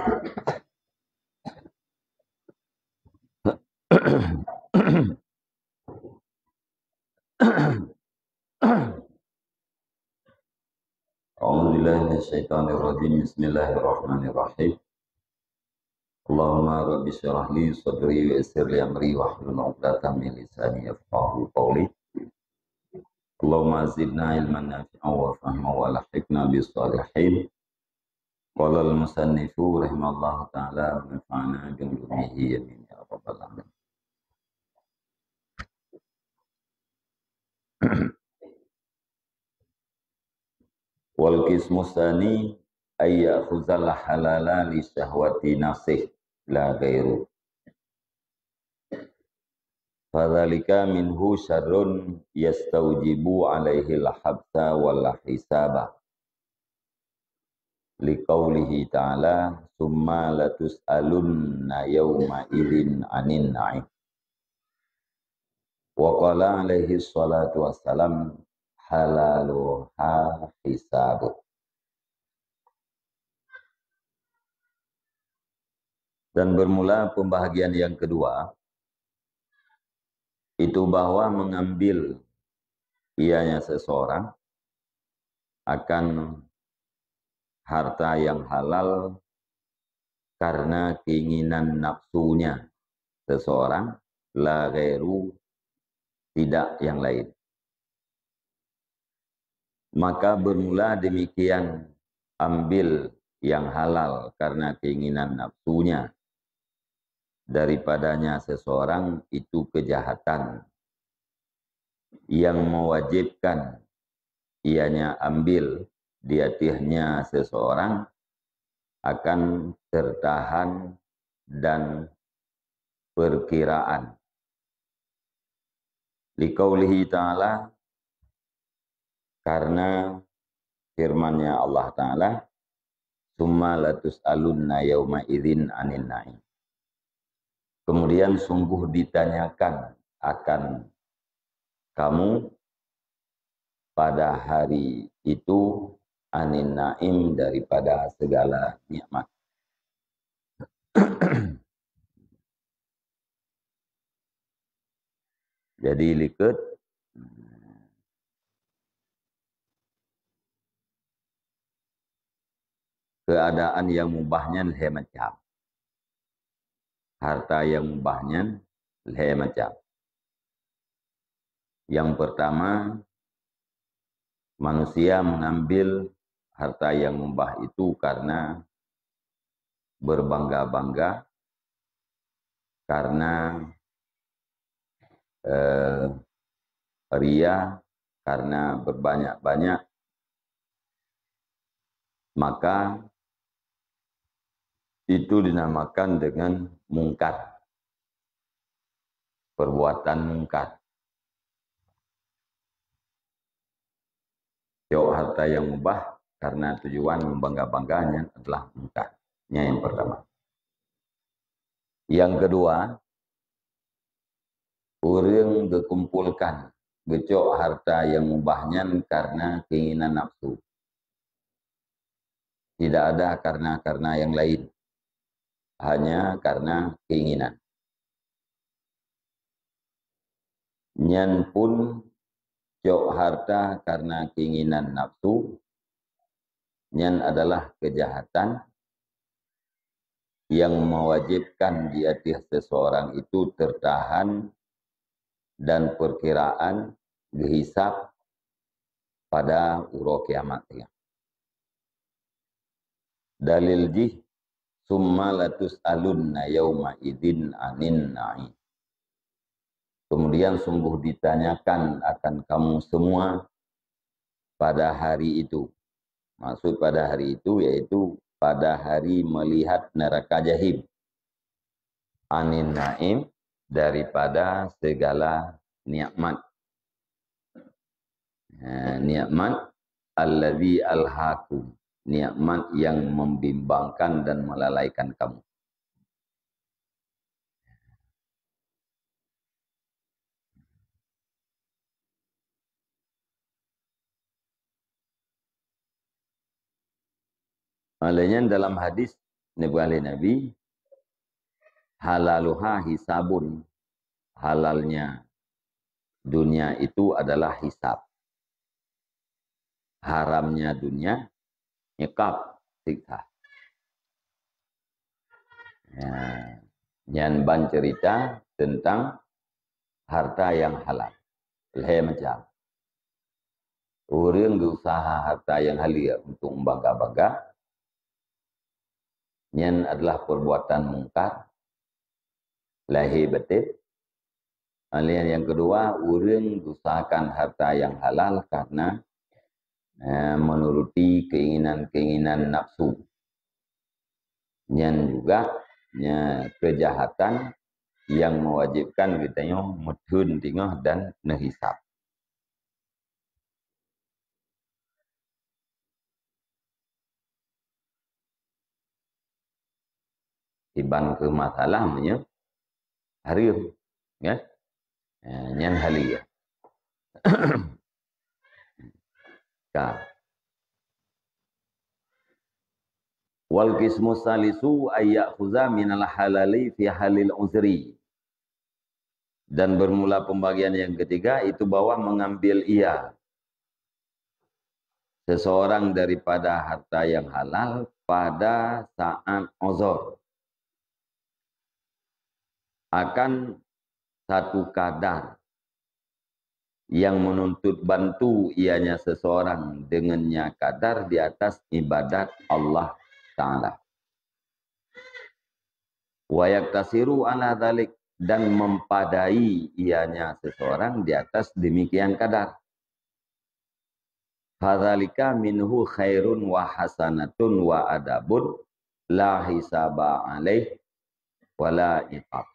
A'udzubillahi minasyaitonirrajim. Bismillahirrahmanirrahim. Allahumma rabbi syrah li sadri wa yassir li amri wahlul 'uqdatam min lisani yafqahu qawli. Allahumma zidna ilman nafi'an wa fahman wa lahiqna bis salihin. Qala al-musannifu rahimallahu ta'ala wa nafa'ana bi ulumihi amin ya rabbal alamin. Wal qismu tsani ay ya'khuzal halala li syahwati nafsih la ghairu. Fadzalika minhu syarrun yastaujibu alaihi al-habsa wal hisaba. Liqaulihi ta'ala summa latus'alunna yawma idzin 'anin na'im. Wa qala alaihi salatu wassalam halaluha hisabu. Dan bermula pembahagian yang kedua itu bahwa mengambil ianya seseorang akan harta yang halal karena keinginan nafsunya seseorang, la ghairu, tidak yang lain. Maka bermula demikian, ambil yang halal karena keinginan nafsunya daripadanya seseorang itu kejahatan yang mewajibkan ianya ambil diatihnya seseorang akan tertahan dan perkiraan. Liqaulihi ta'ala, karena firman-Nya Allah Ta'ala, summa latus'alunna yawma idzin 'anin na'im. Kemudian sungguh ditanyakan akan kamu pada hari itu anin na'im, daripada segala nikmat. Jadi likut keadaan yang mubahnya leh macam. Harta yang mubahnya leh macam. Yang pertama, manusia mengambil harta yang mubah itu karena berbangga-bangga, karena ria, karena berbanyak-banyak, maka itu dinamakan dengan mungkar, perbuatan mungkar. Jauh harta yang mubah karena tujuan membangga-bangganya adalah mungkarnya yang pertama. Yang kedua, orang dikumpulkan gecok harta yang mubahnya karena keinginan nafsu. Tidak ada karena yang lain. Hanya karena keinginan. Nyan pun jok harta karena keinginan nafsu. Nyan adalah kejahatan yang mewajibkan di atas seseorang itu tertahan dan perkiraan dihisab pada uro kiamat. Dalil jih summa latus'alunna yawma idzin 'anin na'im. Kemudian sungguh ditanyakan akan kamu semua pada hari itu. Maksud pada hari itu yaitu pada hari melihat neraka jahim. 'Anin na'im, daripada segala nikmat. Nikmat allazi alhaqu, nikmat yang membimbangkan dan melalaikan kamu. Maknanya dalam hadis Nabi Nabi halaluha hisabun. Halalnya dunia itu adalah hisab. Haramnya dunia iqab, siksa. Ya. Yang ban cerita tentang harta yang halal. Leher macam. Orang berusaha harta yang halal untuk membangga-bangga. Yang adalah perbuatan mungkar. Lahir batin. Yang kedua, orang berusahakan harta yang halal karena menuruti keinginan-keinginan nafsu. Yang juga kejahatan yang mewajibkan kita mudhun tingah dan nehisab. Iban ke masalahnya harim, ya, yang halia. Wal qismu salisu ayyakhuza minal halali fi halil uzri. Dan bermula pembagian yang ketiga itu bahwa mengambil ia seseorang daripada harta yang halal pada saat uzur. Akan satu kadar yang menuntut bantu ianya seseorang dengannya kadar di atas ibadat Allah Ta'ala. Wa yaktasiru ala dhalik, dan mempadai ianya seseorang di atas demikian kadar. Fadzalika minhu khairun wa hasanatun wa adabun la hisaba alaih wala iqab.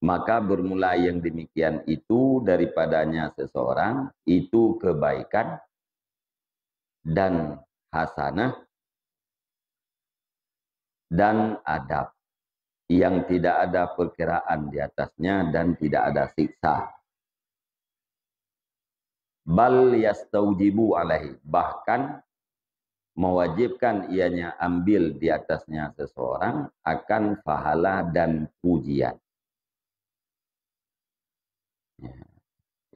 Maka bermula yang demikian itu daripadanya seseorang itu kebaikan dan hasanah dan adab yang tidak ada perkiraan di atasnya dan tidak ada siksa. Bal yastaujibu alaihi, bahkan mewajibkan ianya ambil di atasnya seseorang akan pahala dan pujian.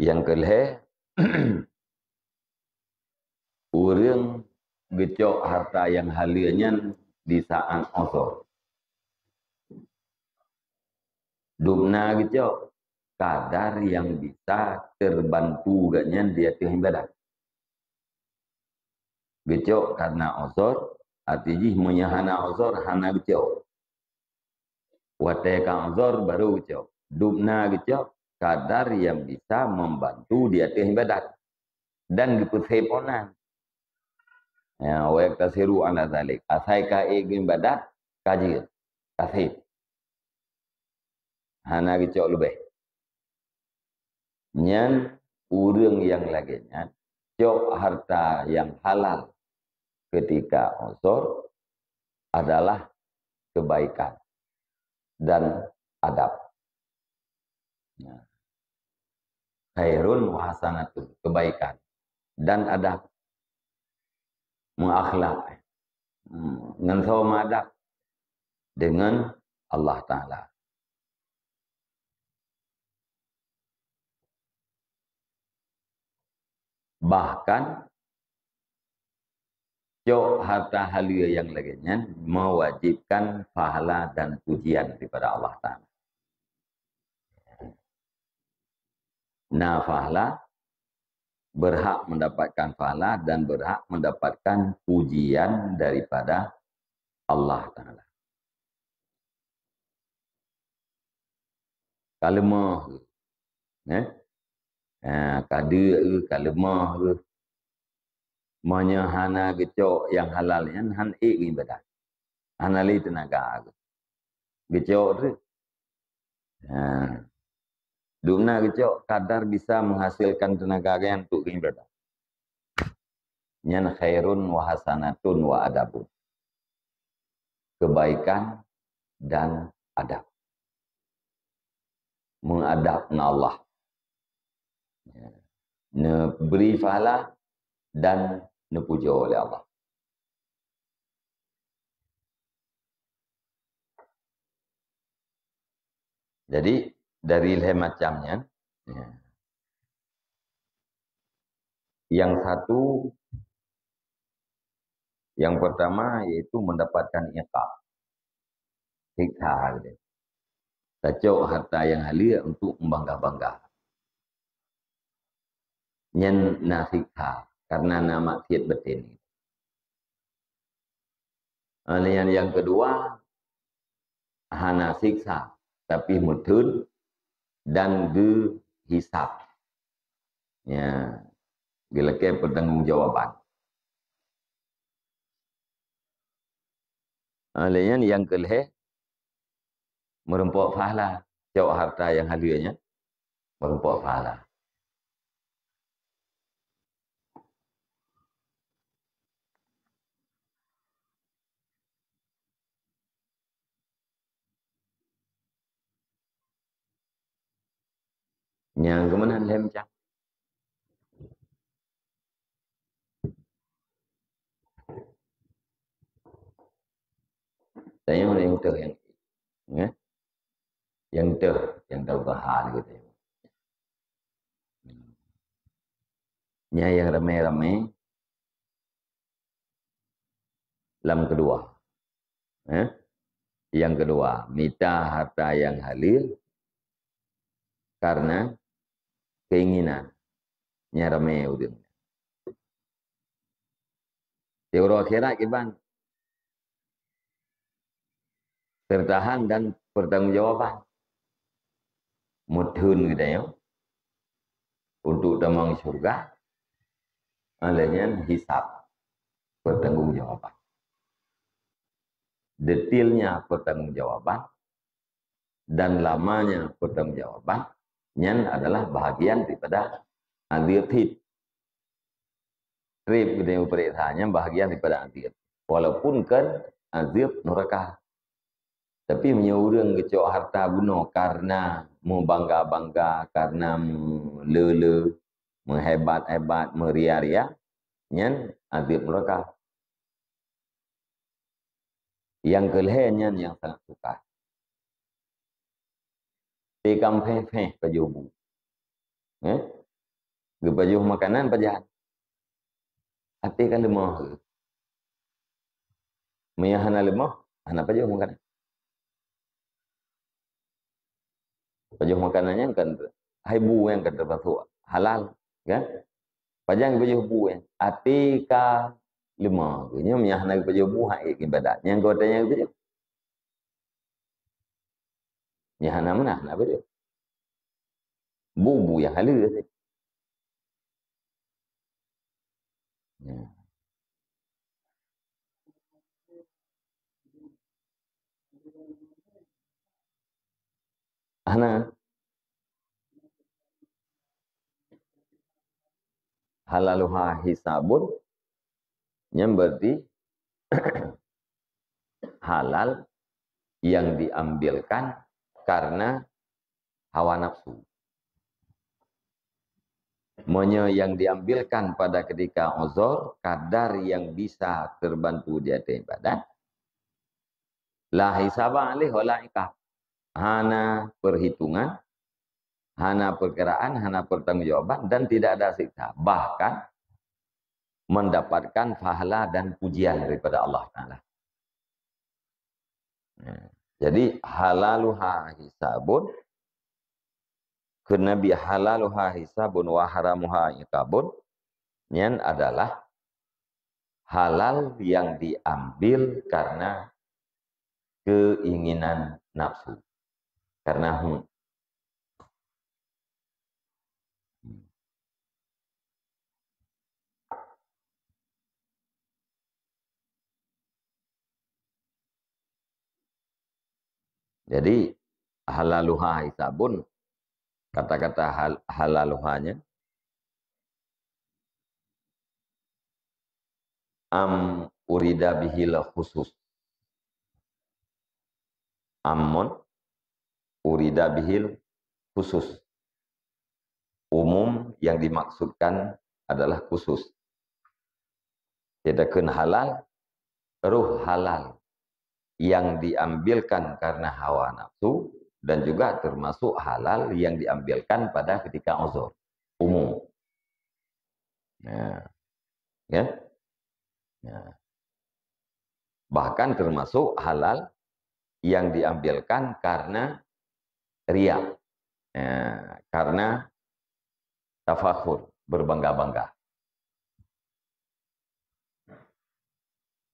Yang kelih, orang gecok harta yang halirnya di saat uzur. Dumna gecok kadar yang bisa terbantu gaknya dia ibadah. Gecok karena uzur, artinya menyahana uzur hana gecok. Wateka uzur baru gecok. Dumna gecok kadar yang bisa membantu dia ibadat dan diperseponan. Ya, wa yaktasiru ala dzalik. Asai ka ibadat kaji kasih. Hana gicok lebih. Nyan urang yang laginya cok harta yang halal ketika uzur adalah kebaikan dan adab. Nah, khairun wa hasanatun, kebaikan dan adab, mengakhlak, dengan adab dengan Allah Ta'ala. Bahkan cok harta halia yang lainnya mewajibkan pahala dan pujian daripada Allah Ta'ala. Nah, pahala berhak mendapatkan pahala dan berhak mendapatkan pujian daripada Allah Ta'ala. Kalemah, kada kalemah, menyahana gecok yang halal yang han ibadah. Hanali tenaga. Gecok tu. Dumna gecok kadar bisa menghasilkan tenaga yang untuk ibadah. Nyan khairun wa hasanatun wa adabun. Kebaikan dan adab. Mengadab na Allah. Ne beri pahala dan ne puja oleh Allah. Jadi dari macamnya, ya. Yang satu, yang pertama yaitu mendapatkan iqab, siksa gitu. Kacau harta yang halia untuk membangga-bangga. Nyen na siksa karena nama maksiat betin. Yang kedua, hana siksa tapi mutun dan ge hisab. Ya, gilake pertanggungjawaban. Yang kelih merempok pahala, jauh harta yang halianya merempok pahala. Yang kemudian lemcang. Saya yang ter yang ya, yang terbahan gitu. Yang ramai-ramai lam kedua. Yang kedua, minta harta yang halal karena keinginan nyarame udin. Teori akhirat kiban tertahan dan pertanggungjawaban. Mudhun gitu ya. Untuk damang surga, alanya hisab pertanggungjawaban. Detailnya pertanggungjawaban dan lamanya pertanggungjawaban nyan adalah bahagian daripada adil. Trip gitu peritanya bahagian daripada adil. Walaupun kan adil neraka. Tapi menyurang kecok harta bunuh karena membangga-bangga, karena melele, menghebat-hebat, meria-ria, nyan adil neraka. Yang kelihatan yang sangat suka. Tikam feh-feh pajubu. Gepajuh makanan pajahan. Hati kan lemah. Mayahana lemah, anak pajuh makanan. Pajuh makanannya kan haibu yang kan termasuk halal. Kan? Pajang pajuh bu. Hati ka lemah. Nya mayahana pajuh bu hai ibadat. Yang kau tanya pajuh. Mayahana mana nak pajuh. Bu yang halal. Ya. Ana halaluha hisabun yang berarti halal yang diambilkan karena hawa nafsu. Yang diambilkan pada ketika uzur, kadar yang bisa terbantu di atas ibadat. La hisaba alih wala iqab. Hana perhitungan, hana perkiraan, hana pertanggungjawaban dan tidak ada siksa. Bahkan mendapatkan pahala dan pujian daripada Allah Taala. Jadi halaluha hisabun, kenabi halaluha hisabun wa haramuha iqabun, nyan adalah halal yang diambil karena keinginan nafsu. Karena jadi halaluha hisabun, kata-kata halaluhanya urida bihil khusus. Amun urida bihil khusus. Umum yang dimaksudkan adalah khusus. Sedangkan halal, ruh halal yang diambilkan karena hawa nafsu dan juga termasuk halal yang diambilkan pada ketika uzur umum. Nah, ya. Nah, bahkan termasuk halal yang diambilkan karena riya, karena tafakhur, berbangga-bangga.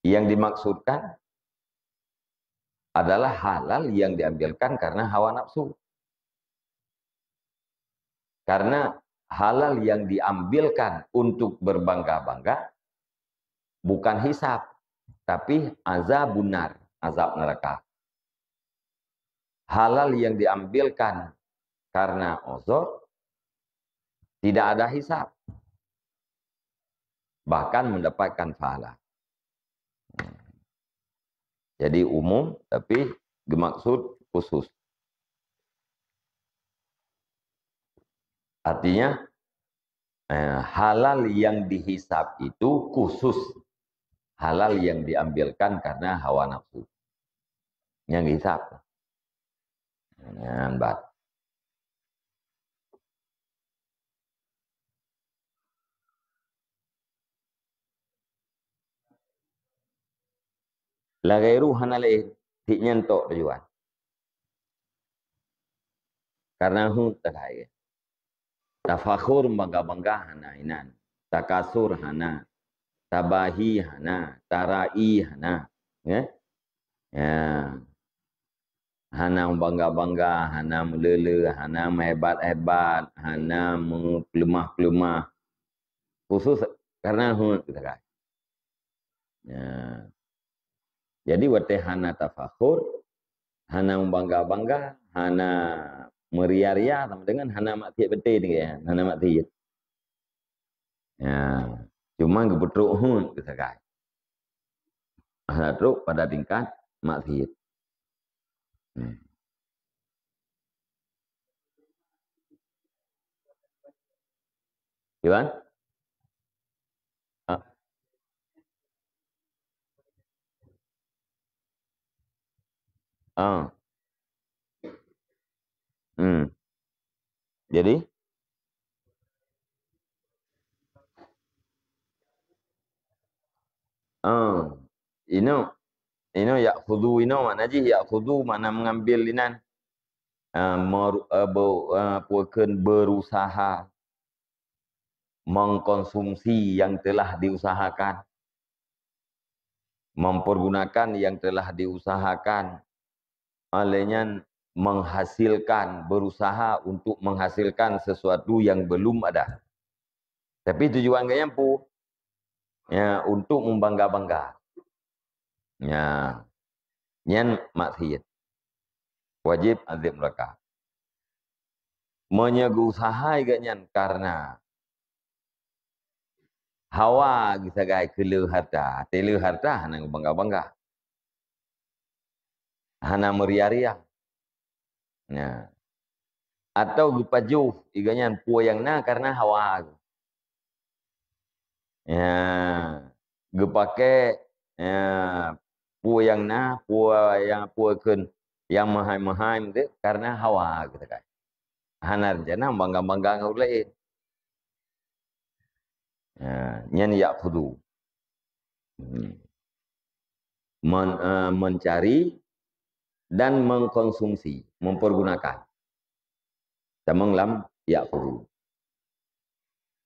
Yang dimaksudkan adalah halal yang diambilkan karena hawa nafsu. Karena halal yang diambilkan untuk berbangga-bangga bukan hisab, tapi azabun nar, azab neraka. Halal yang diambilkan karena uzur tidak ada hisab, bahkan mendapatkan pahala. Jadi umum, tapi dimaksud khusus. Artinya halal yang dihisab itu khusus halal yang diambilkan karena hawa nafsu. Yang dihisab. Bat. La gairu hana lain. Tik nyentok tujuan. Karena hu terkait. Tafakhur bangga-bangga hana inan. Takasur hana. Tabahi hana. Tarai hana. Ya. Ya. Hana bangga-bangga, hana melele, hana hebat-hebat, hana melemah-lemah. Khusus karena hu terkait. Ya. Jadi wate hana tafakhur, hana membangga-bangga, hana meria-ria sama dengan hana mati betul ni ya, hana mati. Ya, cuma kebetruk hun kita kai. Hana truk pada tingkat mati. Gimana? Ah, ah. Hmm. Jadi, ah, ino ya khudu ino mana ji ya khudu mana mengambil inan berusaha mengkonsumsi yang telah diusahakan, mempergunakan yang telah diusahakan, olehnya menghasilkan, berusaha untuk menghasilkan sesuatu yang belum ada. Tapi tujuan gaya pu ya untuk membangga-bangga. Ya, nyan maksiat. Wajib azab mereka. Menyegu usaha ganyan karena hawa kita gay kelu harta, telu harta hana bangga-bangga. Hana meria-ria. Ya. Atau gupajuh iganyan puayang na karena hawa. Ya, gepake ya, puayang na puakeun yang mahai-mahai itu karena hawa gitu kan. Hanar jana bangga-bangga ngaulain. Ya, nyan ya'khudhu. Mencari dan mengkonsumsi, mempergunakan. Tamang lam ya'khudhu.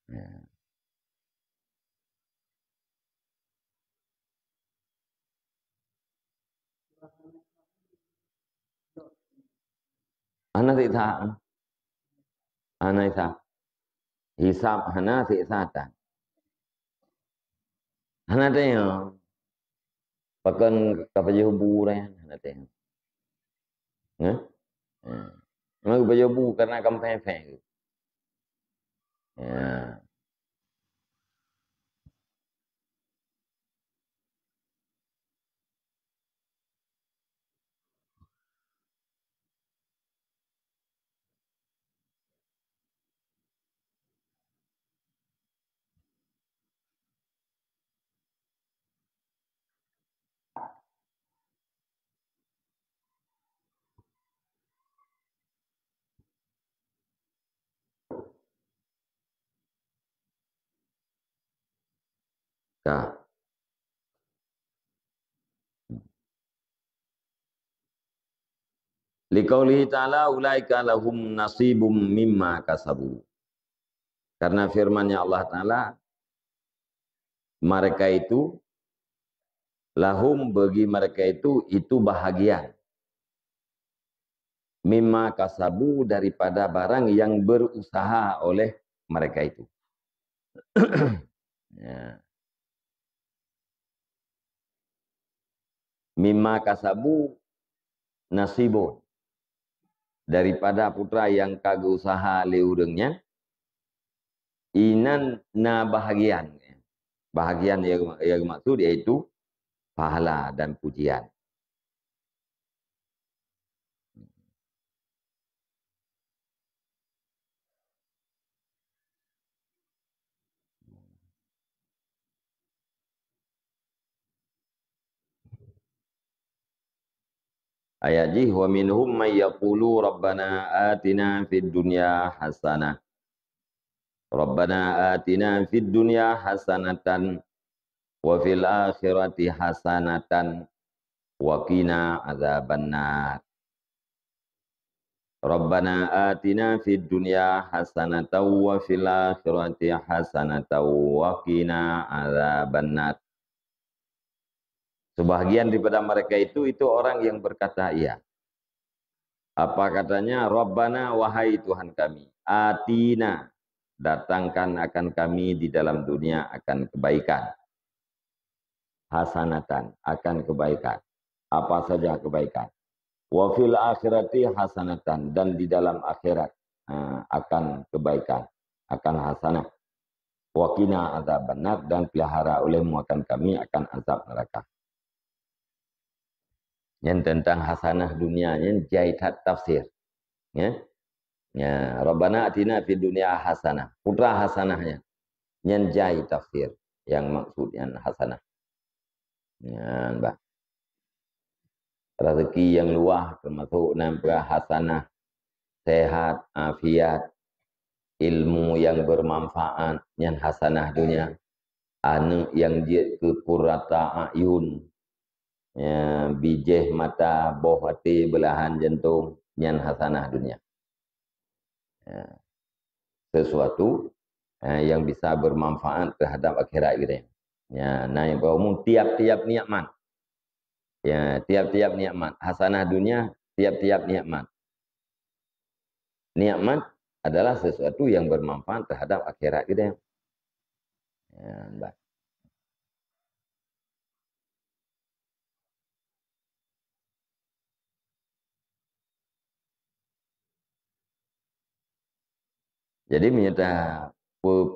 Ya. Ana ti tha, ana tha. Hisab hana ti satan. Hana te yo. Pakan kapaje hubu ran hana te. Ya. Memang kapaje hubu karena kampanye. Ya. Kah. Liqaulihi ta'ala ulaika lahum nasibum mimma kasabu. Karena firman-Nya Allah Ta'ala, mereka itu, lahum bagi mereka itu bahagian. Mimma kasabu daripada barang yang berusaha oleh mereka itu. Ya. Mimma kasabu nasibu. Daripada putra yang kagak usaha leurengnya, inan na bahagian. Bahagian yang maksud yaitu pahala dan pujian. Ayat ji wa minhum may yaqulu rabbana atina fid dunya hasanah. Rabbana atina fid dunya hasanatan wa fil akhirati hasanatan wa qina adzabannar. Rabbana atina fid dunya hasanatan wa fil akhirati hasanatan wa qina adzabannar. Sebahagian daripada mereka itu orang yang berkata iya. Apa katanya? Rabbana wahai Tuhan kami, atina, datangkan akan kami di dalam dunia akan kebaikan. Hasanatan, akan kebaikan. Apa saja kebaikan. Wa fil akhirati hasanatan, dan di dalam akhirat akan kebaikan, akan hasanah. Wa qina adzabannar, dan pelihara olehmu akan kami akan azab neraka. Yang tentang hasanah dunianya jahitat tafsir. Ya. Ya, Rabbana atina fid dunya hasanah. Putra hasanahnya. Yang jahit tafsir. Yang maksudnya hasanah. Ya, Mbak. Rezeki yang luah termasuk nampak hasanah. Sehat, afiat, ilmu yang bermanfaat. Yang hasanah dunia. Anak yang dia ke qurrata ayun. Ya, bijih mata, boh hati, belahan jantung, yang hasanah dunia. Ya. Sesuatu yang bisa bermanfaat terhadap akhirat kita. Ya, nah yang berumum tiap-tiap nikmat. Ya, tiap-tiap nikmat. Hasanah dunia, tiap-tiap nikmat. Nikmat adalah sesuatu yang bermanfaat terhadap akhirat kita. Ya, Mbak. Jadi menyata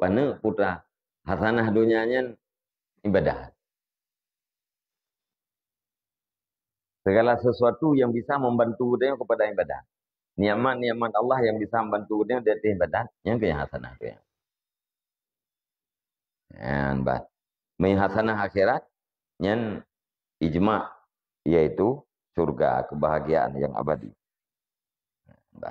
pana putra hasanah dunianya ibadah. Segala sesuatu yang bisa membantu dia kepada ibadah. Nikmat-nikmat Allah yang bisa membantu dia dari ibadah, yang ke hasanah dia. Dan bah, hasanah akhirat yang ijma, yaitu surga, kebahagiaan yang abadi. Bah.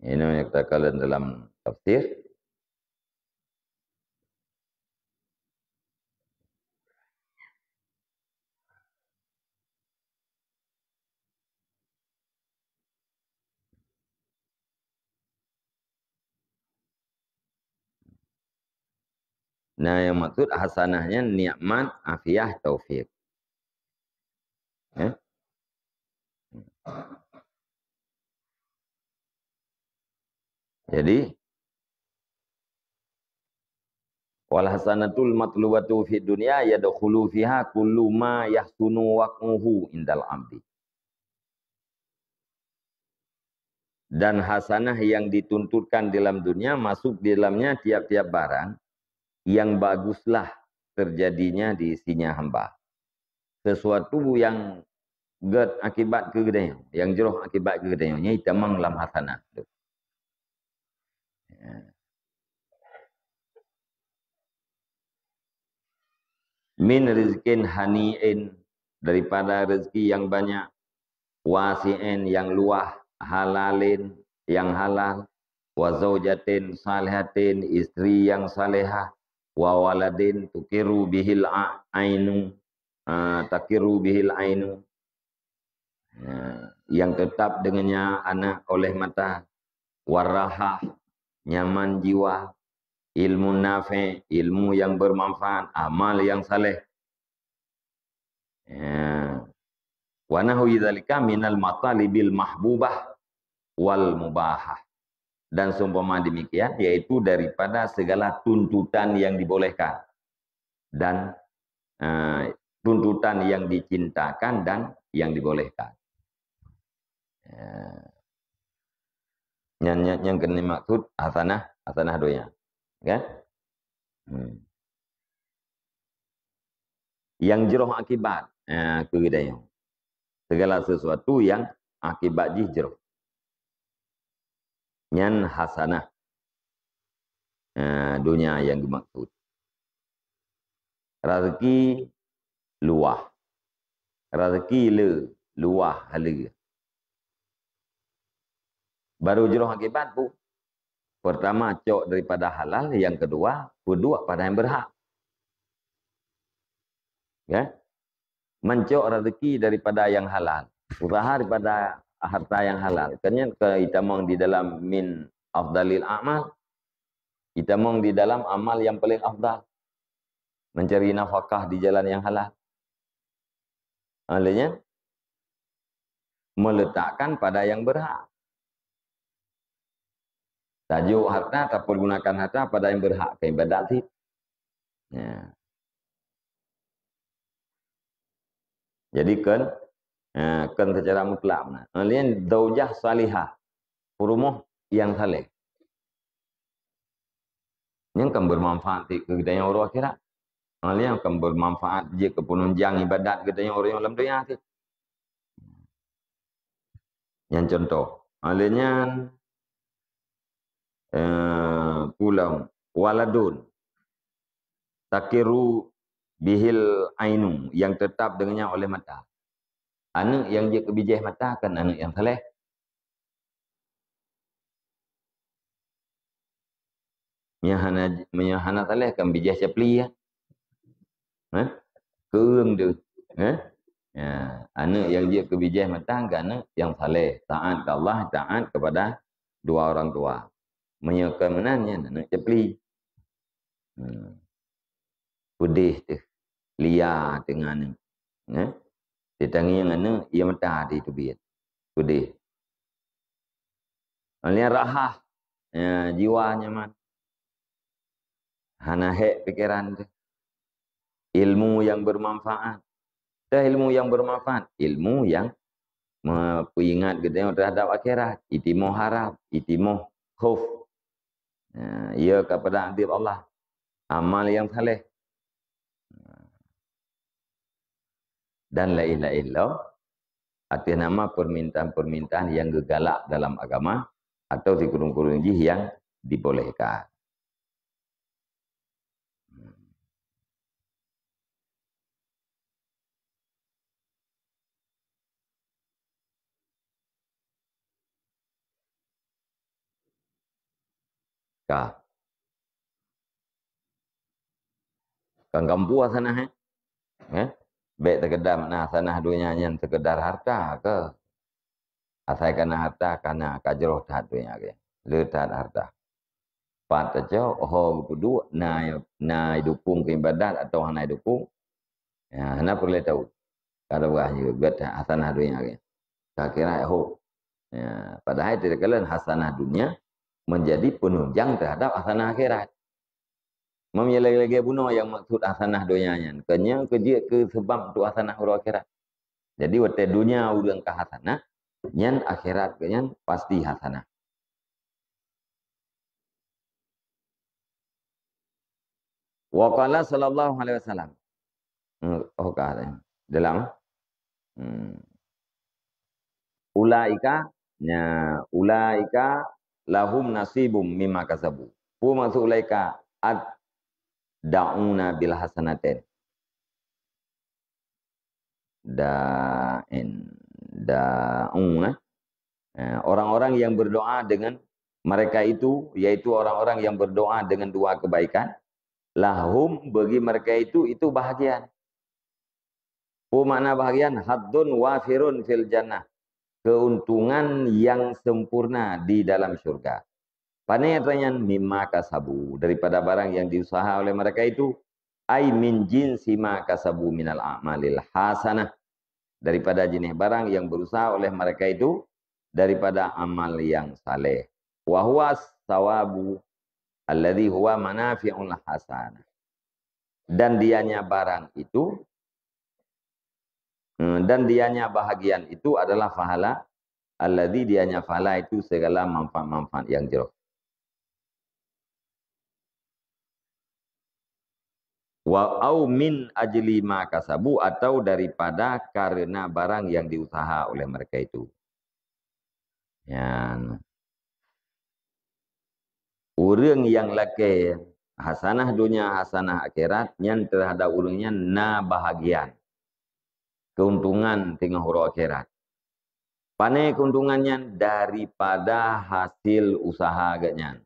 Ini yang kita kalian dalam tafsir. Nah, yang maksud hasanahnya nikmat, afiah, taufik. Ya? Jadi wal hasanatul matlubatu fid dunya yadkhulu fiha kullu ma yahsunu waqmuhu indal abdi. Dan hasanah yang dituntutkan dalam dunia masuk di dalamnya tiap-tiap barang yang baguslah terjadinya di isinya hamba. sesuatu yang ged akibat kegedean, yang jeroh akibat kegedean, nya itamang lam hasanah. Min rizkin hani'in, daripada rezeki yang banyak, wasi'in yang luah, halalin yang halal, wa zaujatin salihatin, istri yang salihah, wa waladin tukiru bihil ainu, takiru bihil ainu, yang tetap dengannya anak oleh mata, warahah, nyaman jiwa, ilmu nafi, ilmu yang bermanfaat, amal yang saleh. Wa nahwi dzalika minal matalibil mahbubah wal mubahah. Dan seumpama demikian, yaitu daripada segala tuntutan yang dibolehkan dan tuntutan yang dicintakan dan yang dibolehkan. Yang kena maksud hasanah doanya, kan? Yang jeroh akibat kegedayaan, segala sesuatu yang akibat jeroh. Nyan hasanah dunia yang dimaksud. Rezeki luah, rezeki luah hala. Baru jeroh akibat pun. Pertama cok daripada halal, yang kedua berdua pada yang berhak. Ya, mencok rezeki daripada yang halal, usaha daripada harta yang halal. Kerana kita mong di dalam min afdalil amal, kita mong di dalam amal yang paling afdal, mencari nafkah di jalan yang halal. Olehnya meletakkan pada yang berhak. Tajuk harta tak pergunakan harta pada yang berhak ke ibadat itu. Ya. Jadi kan secara mutlak. Olehnya zaujah salihah, rumah yang saleh. Yang akan bermanfaat di kegiatan orang akhirat. Yang akan bermanfaat jika penunjang ibadat kegiatan orang yang dalam dunia itu. Yang contoh, alanya pulang waladun takiru bihil ainu, yang tetap dengannya oleh mata. Anak yang dia kebijah mata kan anak yang saleh. Menyahana saleh kan bijah capli ya. Keung tu. Ya, anak yang dia kebijah mata kan anak yang saleh, taat ke Allah, taat kepada dua orang tua. Menyakan menanya anak capli. Pudih tu. Liar dengan anak. Ditangi yang anak, ia mata di tu biar. Pudih. Ini rahah. Jiwa nyaman. Hana hek pikiran tu. Ilmu yang bermanfaat. Ilmu yang bermanfaat. Ilmu yang mengingat kita terhadap akhirat. Itimoh harap. Itimoh khuf. Ia kepada adib Allah. Amal yang saleh. Dan la ilaha illallah. Arti nama permintaan-permintaan yang gegalak dalam agama. Atau di kurung-kurung yang dibolehkan. Kan kampu sana baik terkedam nah sana dunia yang sekedar harta ke asal karena harta karena kajroh tat dunia ke letat harta pat aja oh kudu na dukung ke ibadat atau hana dukung ya hana perlu tahu kalau wahyu bet hasanah dunia ke kira ya padahal tidak kalian hasanah dunia menjadi penunjang terhadap hasanah akhirat. Lagi bunuh yang maksud hasanah donyanya. Kenya kerja ke sebab untuk hasanah huru akhirat. Jadi waktu dunia udang ke hasanah, nyan akhirat kenyan pasti hasanah. Wa qala sallallahu alaihi wasallam. Oh kata. dalam ulaika ulaika lahum nasibum mimma kasabu. Maksud ulaika ad-da'una bil hasanatin. Orang-orang yang berdoa dengan mereka itu, yaitu orang-orang yang berdoa dengan dua kebaikan, lahum bagi mereka itu bahagian. Makna bahagian haddun wafirun fil jannah. Keuntungan yang sempurna di dalam surga. Panetanya mimma kasabu, daripada barang yang diusaha oleh mereka itu, ai min jinsi ma kasabu minal a'malil hasanah, daripada jenis barang yang berusaha oleh mereka itu daripada amal yang saleh. Wa huwa sawabu alladhi huwa manafi'ul hasanah. Dan dianya barang itu dan dianya bahagian itu adalah pahala, alladhi dianya pahala itu segala manfaat-manfaat yang jauh. Wa au min ajli ma kasabu, atau daripada karena barang yang diusaha oleh mereka itu. Ya. Orang yang laki hasanah dunia hasanah akhirat yang terhadap orangnya na bahagian. Keuntungan tengah huru akhirat. Pane keuntungannya daripada hasil usaha agaknya.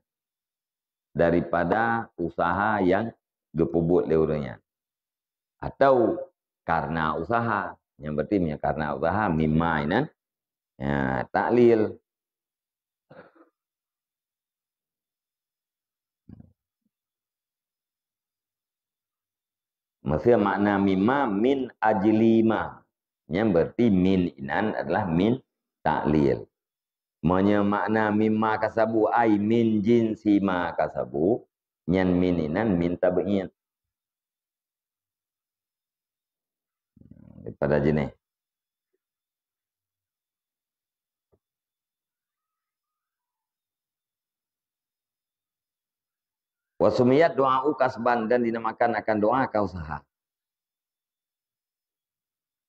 Daripada usaha yang gepubut oleh orangnya. Atau karena usaha. Yang berarti karena usaha mimainan. Ya, taklil. Maksudnya makna mimma min ajlima. Yang berarti min inan adalah min taklil. Makna mimma kasabu ay min jinsi ma kasabu. Yang min inan min tabi'in. Pada jenis. Wasumiyat doa'u kasban, dan dinamakan akan doa kausaha.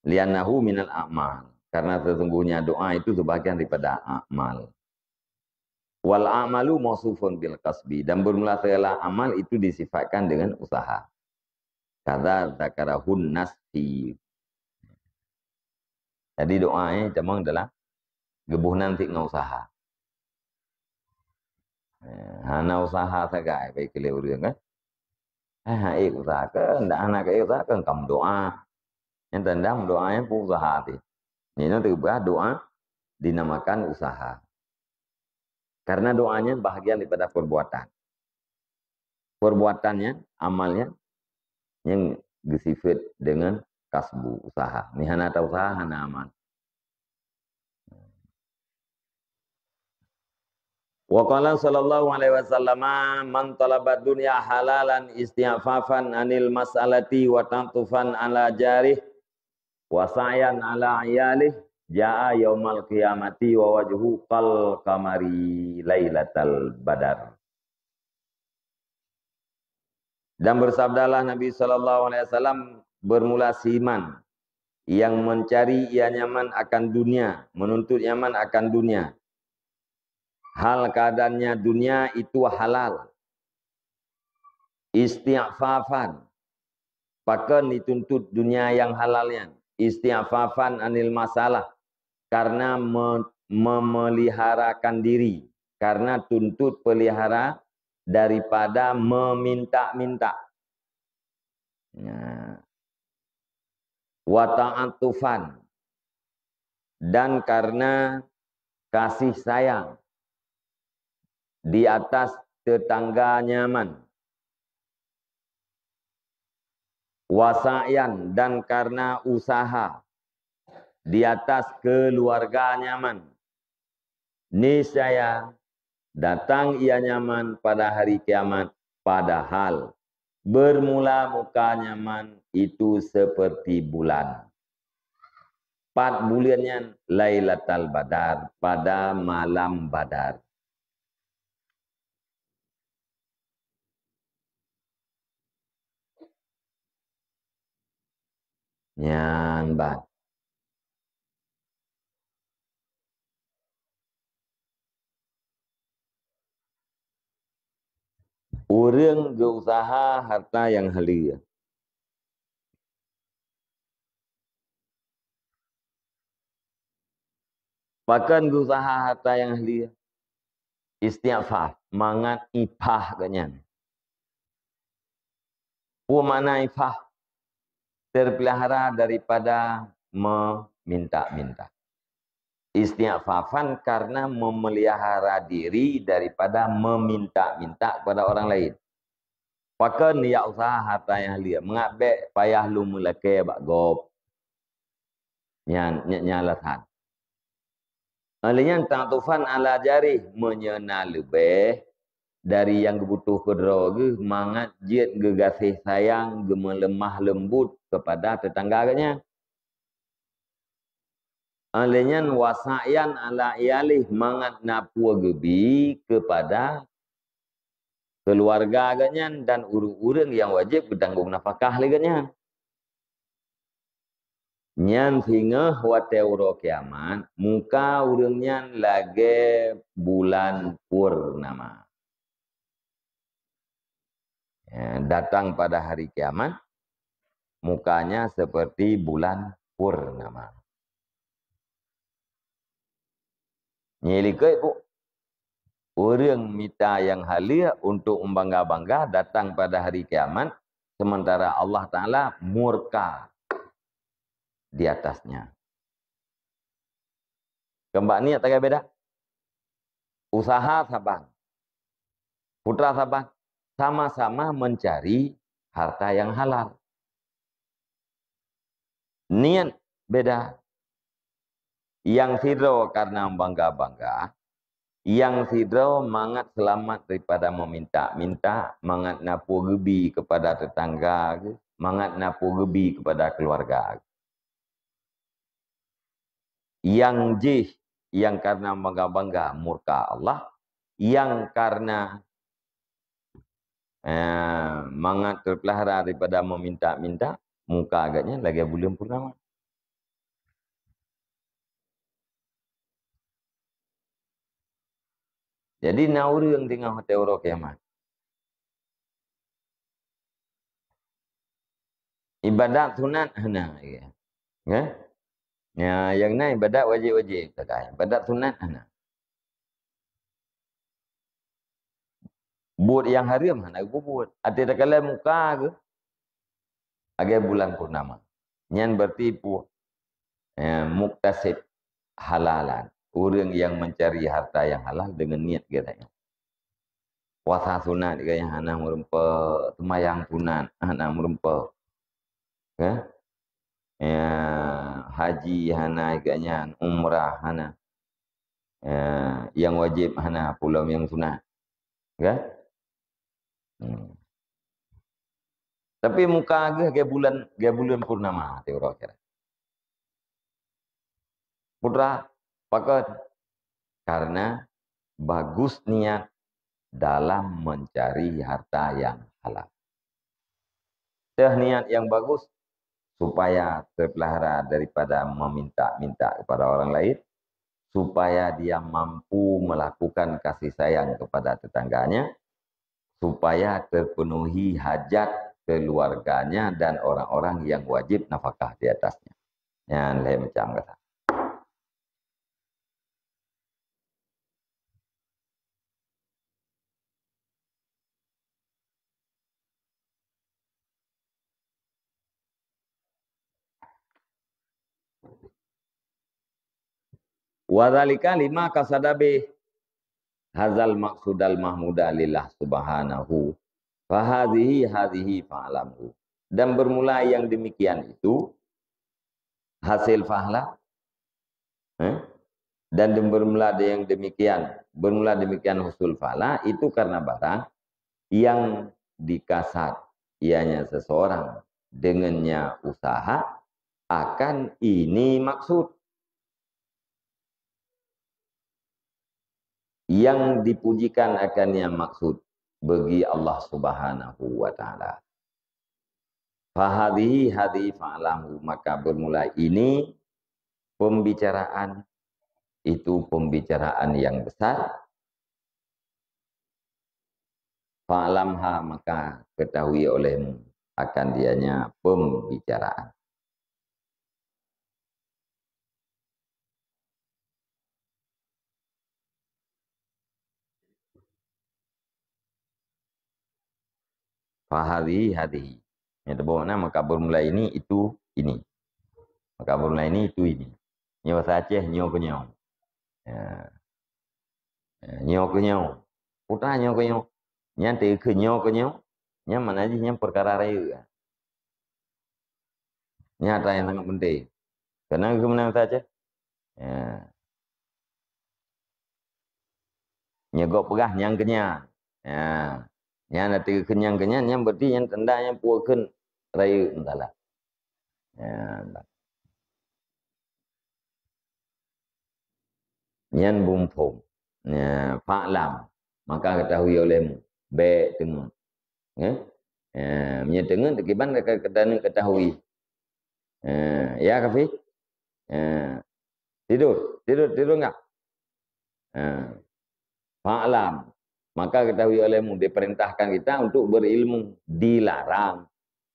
Liannahu minal a'mal. Karena sesungguhnya doa itu sebagian daripada amal. Wal a'malu mausufun bil kasbi. Dan bermula segala amal itu disifatkan dengan usaha. Kata zakarahun nasti. Jadi doanya memang adalah gebuh nanti dengan usaha. Hana usaha sagai baik kele urang kan. Usaha ke ndak anak usaha kan kamu doa. Yang tendang doanya pun usaha ti. Ini terubah doa dinamakan usaha. Karena doanya bahagian daripada perbuatan. Perbuatannya, amalnya yang disifat dengan kasbu usaha. Ini hana usaha, hana amal. Wa qala sallallahu alaihi wasallam man talaba dunya halalan isti'fafan anil mas'alati wa tantufan ala jarih wa sa'yan ala ayalih jaa yaumal qiyamati wa wajhu qal kamari lailatal badar. Dan bersabdalah Nabi sallallahu alaihi wasallam, bermula siman yang mencari ia nyaman akan dunia, menuntut nyaman akan dunia. Hal keadaannya dunia itu halal. Isti'fafan. Pakan dituntut dunia yang halalnya. Isti'fafan anil masalah. Karena memeliharakan diri. Karena tuntut pelihara daripada meminta-minta. Wa ta'atufan. Dan karena kasih sayang di atas tetangga nyaman. Wasa'yan, dan karena usaha di atas keluarga nyaman. Niscaya datang ia nyaman pada hari kiamat, padahal bermula muka nyaman itu seperti bulan. 4 bulannya Lailatul Badar, pada malam Badar. Nyan bat. Urang geusaha harta yang halia. Bahkan geusaha harta yang halia. Istighfar, mangat ipah ganyan. Mana ipah? Terpelihara daripada meminta-minta. Istighfafan karena memelihara diri daripada meminta-minta kepada orang lain. Pakai niat usaha harta yang halia. Mengabek payah lu mulake bak gop. Nyalatan. Alanya ta'tufan ala jari menyena lebih dari yang kebutuh kedera ke mangat jiat gegasih sayang gemelemah lembut kepada tetangganya. Alanya wasayan ala iyalih mangat napua gebi kepada keluarga ganyan dan urang-urang yang wajib bertanggung nafkah leganya. Nyan sehingga wate uro kiamat muka urangnya lagi bulan purnama. Ya, datang pada hari kiamat mukanya seperti bulan purnama. Nyelikai bu. Orang minta yang halia untuk membangga-bangga datang pada hari kiamat. Sementara Allah Ta'ala murka di atasnya. Kembali ni tak beda. Usaha sabang. Putra sabang. Sama-sama mencari harta yang halal. Niat beda. Yang sidro karena bangga-bangga. Yang sidro mangat selamat daripada meminta-minta, mangat napu gebi kepada tetangga, mangat napu gebi kepada keluarga. Yang jih, yang karena bangga-bangga murka Allah, yang karena mangat terpelihara daripada meminta-minta, muka agaknya lagi bulan purnama. Jadi nauri yang tengah hotel orang kiamat. Ibadat sunat hana ya. Ya, yang lain ibadat wajib-wajib tak. Ibadat sunat hana. Buat yang haram hana aku buat. Ada kala muka ke agak bulan purnama. Nyan bertipu muktasib halalan. Orang yang mencari harta yang halal dengan niat katanya. Puasa sunat katanya hana merempa, semayang sunat hana merempa. Ya? Haji hana katanya, umrah hana. Yang wajib hana pulau yang sunat. Ya? Tapi muka agak bulan purnama teori kira. Putra pakat karena bagus niat dalam mencari harta yang halal. Niat yang bagus supaya terpelihara daripada meminta-minta kepada orang lain, supaya dia mampu melakukan kasih sayang kepada tetangganya, supaya terpenuhi hajat keluarganya dan orang-orang yang wajib nafkah di atasnya. Yang lain macam kata. Wadzalika lima kasadabe hazal maksudal mahmuda lillah subhanahu hadhihi fa'lamhu. Dan bermula yang demikian itu hasil fahla dan bermula yang demikian husul fahla itu karena barang yang dikasat ianya seseorang dengannya usaha akan ini maksud yang dipujikan akannya maksud bagi Allah Subhanahu wa taala. Fahadhihi hadhi fa'lamhu, maka bermula ini pembicaraan, itu pembicaraan yang besar. Fa'lamha, maka ketahui olehmu akan dianya pembicaraan. Fahadhihi hadhihi. Itu bermakna maka bermula ini itu ini. Maka bermula ini itu ini. Ini bahasa Aceh nyo ke nyo. Ya. Nyo ke nyo. Putra nyo ke nyo. Yang ke nyo ke nyo. Yang mana aja yang perkara raya. Nyata yang sangat penting. Karena kemudian bahasa Aceh. Ya. Nyegok pegah nyang kenyang. Ya. Yang nanti kenyang-kenyang yang berarti yang tanda yang puakan raya entahlah. Ya. Nyan bumpung. Ya, fa'lam. Maka ketahui olehmu. Baik tengah. Ya. Menyedengar tekiban kata ketahui. Ya Kafi? Tidur enggak? Fa'lam. Maka ketahui olehmu, diperintahkan kita untuk berilmu, dilarang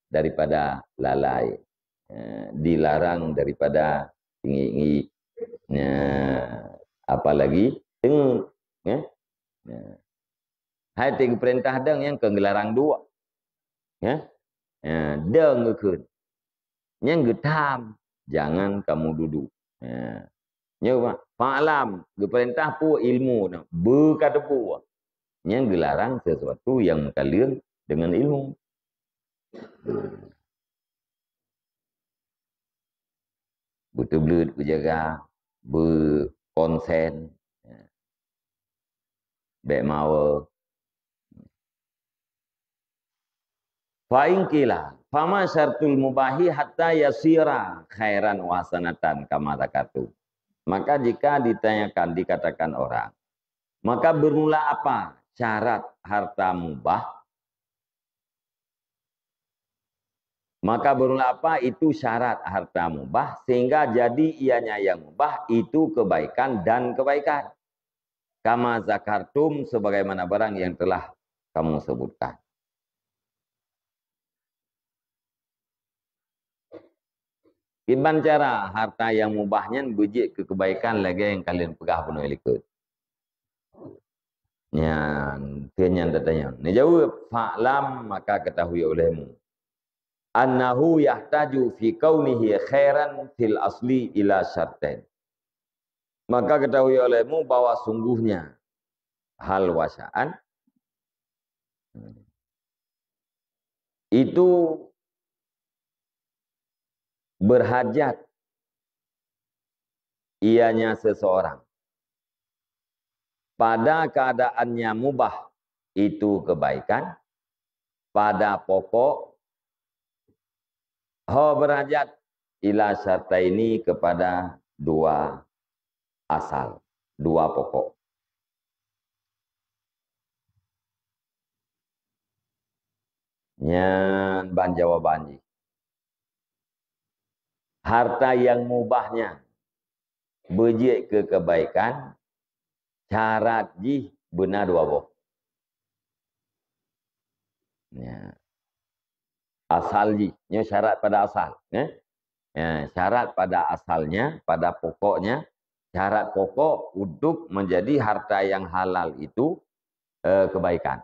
daripada lalai. Dilarang daripada tinggi-tinggi. Apalagi dengar. Hai tiga perintah deng yang kegelarang dua. Ya. Deng ngekun. Yang getam, jangan kamu duduk. Ya, fa'lam, perintah pu ilmu, berkata pu. Yang gelarang sesuatu yang kalian dengan ilmu. Betul-betul berjaga, berkonsen, baik mawa. Fa'inkilah, fama syartul mubahi hatta yasira khairan wasanatan kama zakatu. Maka jika ditanyakan, dikatakan orang, maka bermula apa syarat harta mubah? Maka bermula apa itu syarat harta mubah sehingga jadi ianya yang mubah itu kebaikan dan kebaikan. Kama zakartum, sebagaimana barang yang telah kamu sebutkan. Iban cara harta yang mubahnya bujik ke kebaikan lagi yang kalian pegah penuh ikut. Ya, dia tanya. Ni jawab fa'lam, maka ketahui olehmu. Annahu yahtaju fi kaunihi khairan fil asli ila syartain. Maka ketahui olehmu bahwa sungguhnya hal wasaan itu berhajat ianya seseorang pada keadaannya mubah itu kebaikan, pada pokok berhajat ila syartaini kepada dua asal, dua pokok. Nyan ban jawabannya. Harta yang mubahnya bejik ke kebaikan, syarat jih benar dua boh. Ya. Asal jih, syarat pada asal. Ya, syarat pada asalnya, pada pokoknya, syarat pokok untuk menjadi harta yang halal itu kebaikan.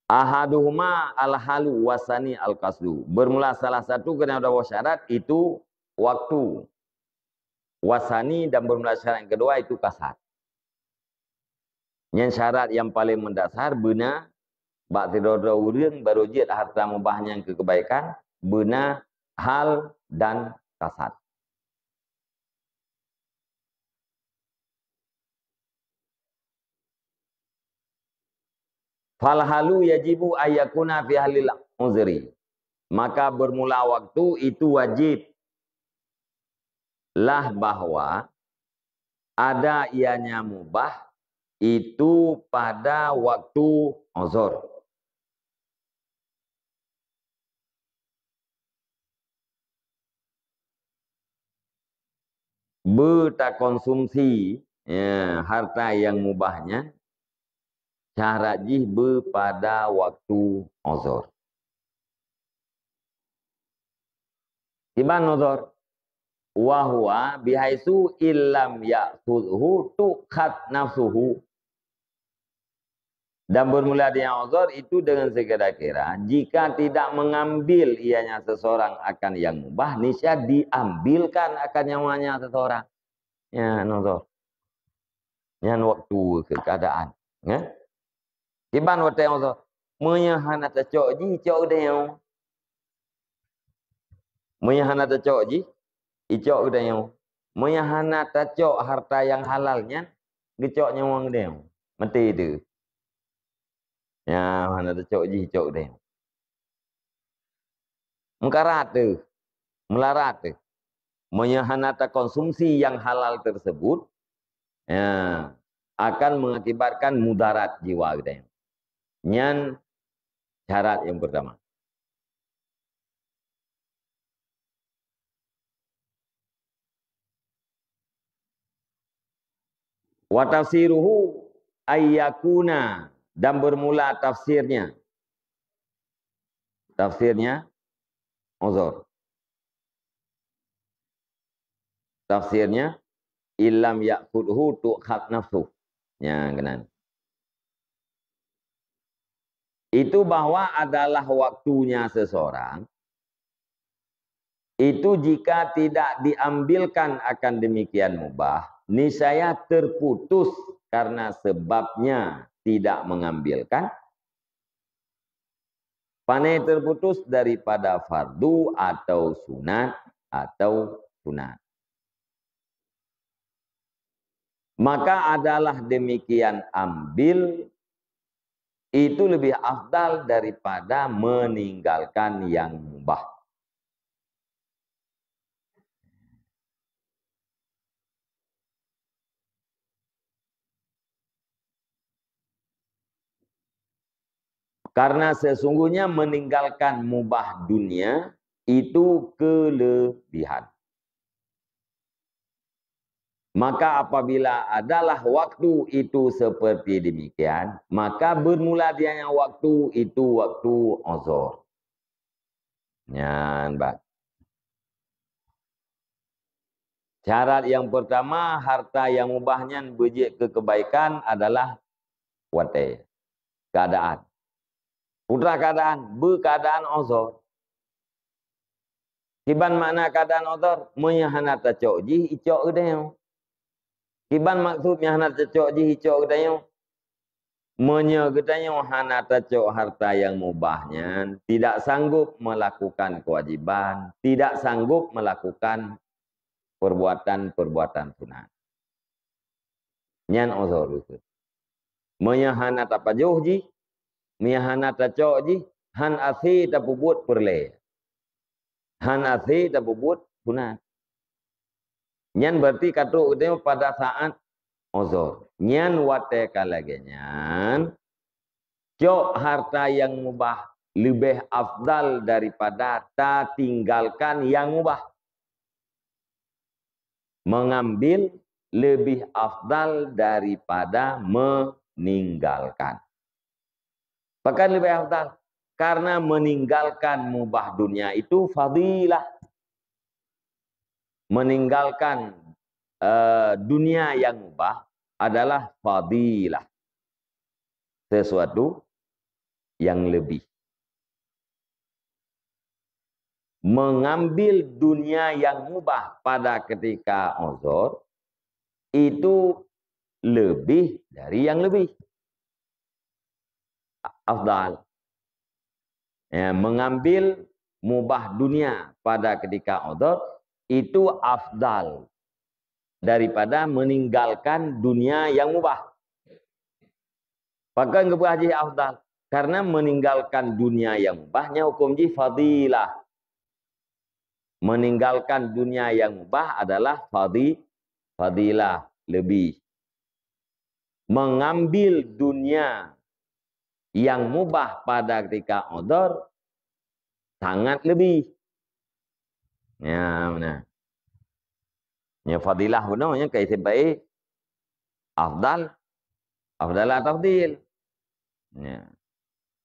Ahaduhuma al-halu wasani al-qasdu. Bermula salah satu kena ada syarat itu waktu. Wasani dan bermula syarat yang kedua itu kasat. Yang syarat yang paling mendasar benar bak tidur-tidur urang baru jid harta mubahnya ke kebaikan, benar hal dan kasat. Falhalu yajibu ayyakuna fi halil uzri. Maka bermula waktu itu wajib lah bahwa ada ianya mubah itu pada waktu uzur. Bertakonsumsi harta yang mubahnya syarat jih pada waktu uzur. Iban uzur wa huwa bihaisu illam ya'khudhu tuqat nafsuhu. Dan bermula dengan uzur itu dengan segala kira jika tidak mengambil ianya seseorang akan yang mubah, niscaya diambilkan akan nyawanya seseorang. Ya, uzur. Yang waktu keadaan. Ya. Iban waktu yang uzur. Menyahana tacok ji, cok dia. Menyahana tacok ji, icok dia. Menyahana tacok harta yang halalnya, gecok nyawang dia. Mati itu. Ya, mana tacok ji, cok dia. Mengkarat tu, melarat tu. Menyahanata konsumsi yang halal tersebut ya, akan mengakibatkan mudarat jiwa kita. Nyan syarat yang pertama. Wa tafsiruhu ayyakuna, dan bermula tafsirnya. Tafsirnya uzur. Tafsirnya illam ya'khudhu tuqat nafsu. Ya, kenan. Itu bahwa adalah waktunya seseorang. Itu jika tidak diambilkan akan demikian mubah, niscaya terputus karena sebabnya tidak mengambilkan. Panai terputus daripada fardu atau sunat atau sunat. Maka adalah demikian ambil itu lebih afdal daripada meninggalkan yang mubah. Karena sesungguhnya meninggalkan mubah dunia itu kelebihan. Maka apabila adalah waktu itu seperti demikian, maka bermula dia yang waktu itu waktu uzur. Nyan, Pak. Syarat yang pertama, harta yang mubahnya berjik ke kebaikan adalah wate, keadaan. Putra keadaan, berkeadaan uzur. Kiban makna keadaan uzur? Menyahana tacok ji, icok udayong. Kiban maksudnya hana tacok ji, icok udayong. Menyegedanya hana tacok harta yang mubahnya, tidak sanggup melakukan kewajiban, tidak sanggup melakukan perbuatan-perbuatan sunat. Nyan uzur itu. Menyahana tapajuh ji, menyahana tacok ji, han asi tapubut perle. Han asi tapubut sunat. Nyan berarti kata dia pada saat uzur. Nyan wate kalage nyan. Cok harta yang mubah lebih afdal daripada tak tinggalkan yang mubah. Mengambil lebih afdal daripada meninggalkan. Bahkan lebih afdal. Karena meninggalkan mubah dunia itu fadilah. Meninggalkan dunia yang mubah adalah fadilah. Sesuatu yang lebih. Mengambil dunia yang mubah pada ketika uzur itu lebih dari yang lebih. Afdal. Ya, mengambil mubah dunia pada ketika uzur itu afdal daripada meninggalkan dunia yang mubah. Pakai kebahaji afdal. Karena meninggalkan dunia yang mubahnya hukum ji fadilah. Meninggalkan dunia yang mubah adalah fadilah lebih. mengambil dunia yang mubah pada ketika udhur sangat lebih. Ya, benar. Ya fadilah benar nya kai sebaik afdal, afdal atau tafdil. Ya.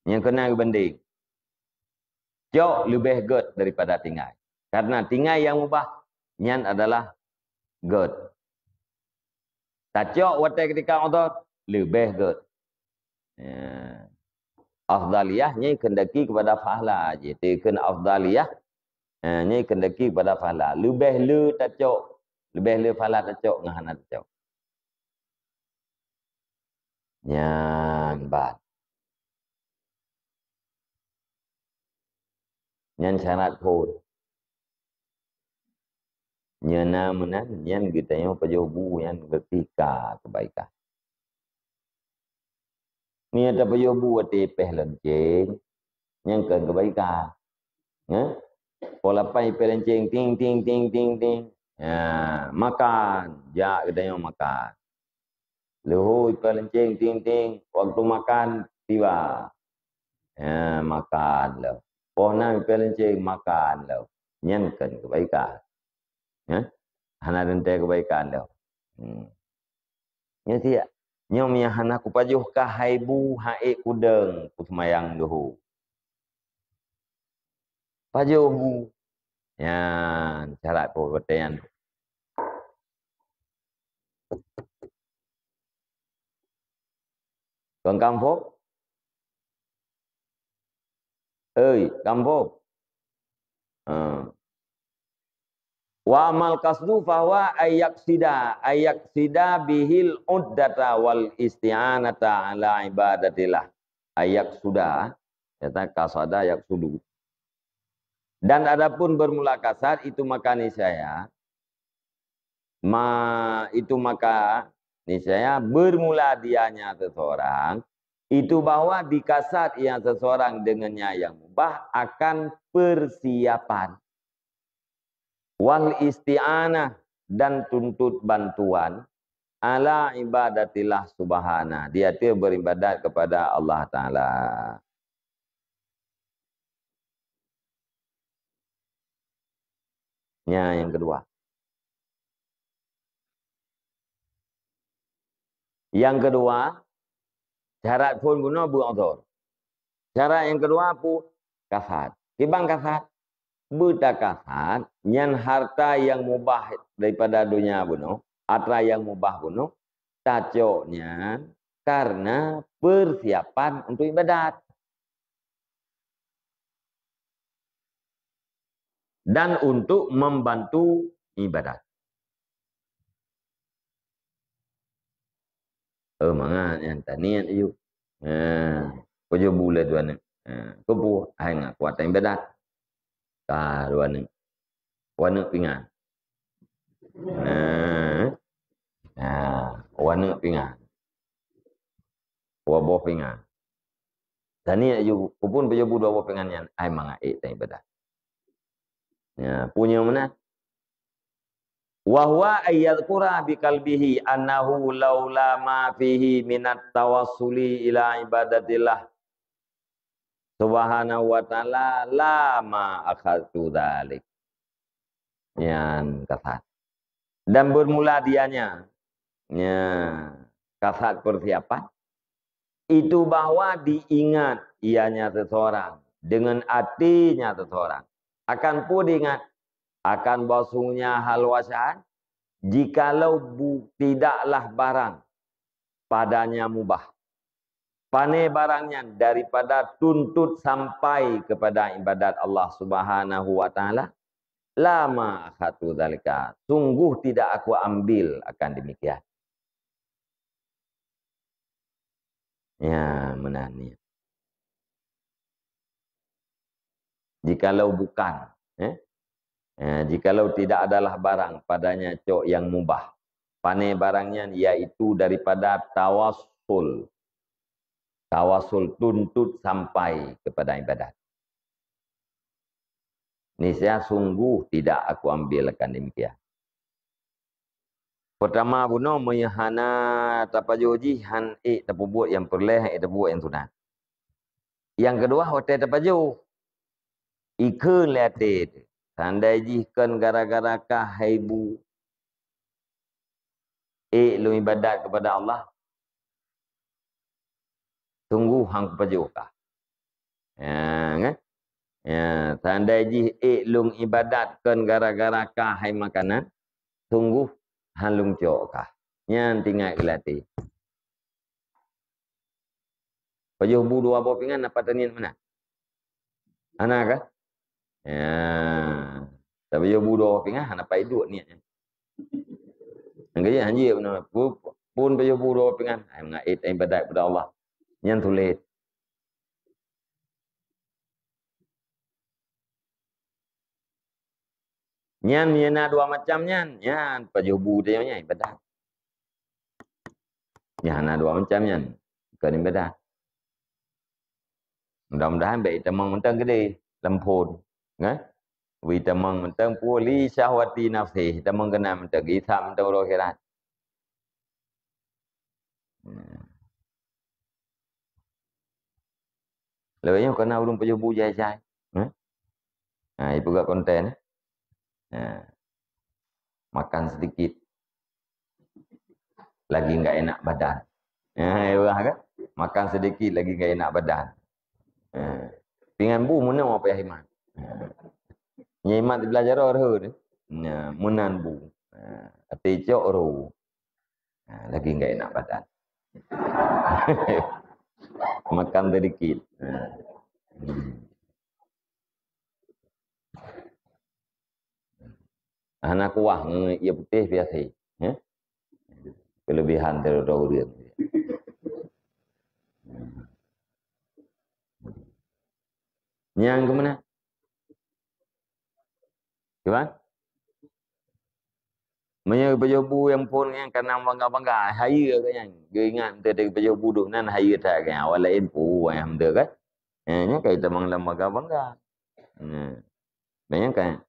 Yang kena banding. Jauh lebih good daripada tinggal. Karena tinggal yang mubah nyan adalah good. Tacok watai ketika udhur lebih good. Ya. Afdaliyahnya kendaki kepada pahala je. Tekan afdaliyah ni kendaki kepada pahala. Lebih le tacok. Lebih le pahala tacok ngahana tacok. Nyan bat. Nyan syarat pun. Nyana menan nyan kita yang pejobu yang ketika kebaikan. Ni ada pejobu ati peh lenceng yang kebaikan. Ya. Pola pai peh lenceng ting ting ting ting ting. Ya, makan, ja kita yang makan. Lehui peh lenceng ting ting waktu makan tiba. Ya, makan lah. Pohon peh lenceng makan lah. Nyan kebaikan. Ya. Hana rente kebaikan dah. Nya dia. Nya mi hana ku pajuh ka haibu hae kudeng ku semayang duhu. Pajuh bu. Ya, cara ku betean. Còn kampung? Kampung. Wa amal kasdu fahuwa ayaksida bihil uddata wal isti'anata ala ibadatillah. Ayaksuda, kata kasada yaksudu. Dan adapun bermula kasar itu maka niscaya niscaya bermula dianya seseorang itu bahwa di kasar yang seseorang dengannya yang mubah akan persiapan. Wal isti'anah dan tuntut bantuan ala ibadatillah subhana. Dia itu beribadat kepada Allah Ta'ala. Ya, yang kedua. Yang kedua, syarat pun guna bu'adhur. Syarat yang kedua pun kafat. Kibang kafat. Buta kafat, nyan harta yang mubah daripada dunia bunuh, atra yang mubah bunuh, tacoknya karena persiapan untuk ibadat. Dan untuk membantu ibadat. Mga yang tanian iyo. Kau jauh bulan dua ni. Kau buat hai ngak kuat ibadat. Dua ni. Warna pingan. Warna pingan. Wabah pingan. Tanian iyo. Kau pun berjobu dua wabah pingan yang hai mga ibadat. Punya mana? Wahwa ayyadhkura biqalbihi annahu laula ma fihi minat tawassuli ila ibadatillah subhanahu wa ta'ala lama akhadtu dhalik. Yang kafat. Dan bermula dianya kafat persiapan itu bahwa diingat ianya seseorang dengan hatinya seseorang akan pun diingat akan bahwasanya hal wasan jikalau tidaklah barang padanya mubah. Pane barangnya daripada tuntut sampai kepada ibadat Allah Subhanahu wa taala lama akhatu dzalika. Sungguh tidak aku ambil akan demikian. Ya, menani. Jikalau bukan, jikalau tidak adalah barang padanya cok yang mubah. Pane barangnya yaitu daripada tawassul. Tawassul tuntut sampai kepada ibadat. Niscaya sungguh tidak aku ambil akan demikian. Pertama bunuh menyahana tapajuji han tapu buat yang perleh tapu buat yang sunat. Yang kedua hotel tapaju. Ikun lete. Tandai jihkan gara-gara kahaibu. Lu ibadat kepada Allah. Tunggu hang pajukah. Ya, kan? Ya, tandai jih lung ibadatkan gara-gara kahai makanan. Tunggu halung cokah. Nyan tinggal kelati. Pajuh budu apa pingan apa tanian mana? Anak kah? Ya. Tapi pajuh budu apa pingan apa hidup niatnya. Angkat je hanji benar. Pun pajuh budu apa pingan. Ai mengait ibadat kepada Allah. Nyan tulis. Nyan nyana dua macam nyan. Nyan pajuh budu nya ibadat. Nyana dua macam nyan. Bukan ibadat. Mudah-mudahan baik temang mentang gede lempun, kan? Wi temang mentang puli syahwati nafsi, temang kena mentang hitam mentang roh akhirat. Lebihnya kena ulun pejubu jai-jai. Nah, itu juga konten. Nah, makan sedikit. Lagi enggak enak badan. Ya, kan? Makan sedikit lagi enggak enak badan. Pingan bu mana mau payah iman. Nyimat belajar roh ni. Nah, munan bu. Ati cok roh. Lagi enggak enak badan. Makan sedikit. Anak kuah ia putih biasa. Ya? Kelebihan dari orang. Yang ke mana? Gimana? Punya pejobu yang pun yang kena bangga-bangga hari ke yang dia ingat dari pejobu duk nan hari tak kan awal lain pu yang dia kan nya kita manglam bangga-bangga banyak kan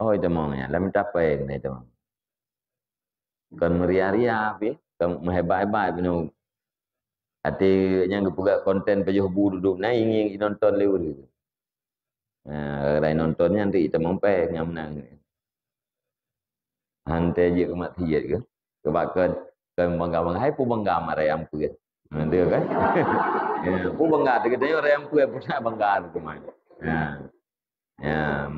oh itu maunya lam tapai itu kan meria-ria api kan hebat-hebat benar ati yang juga konten pejobu duduk na ingin nonton lewat gitu rai nontonnya nanti kita mampai yang menang hantai je ke mati je ke kebakan kan bangga-bangga hai pu bangga marai ampu kan dia kan pu bangga dia orang ampu pun bangga tu mai ya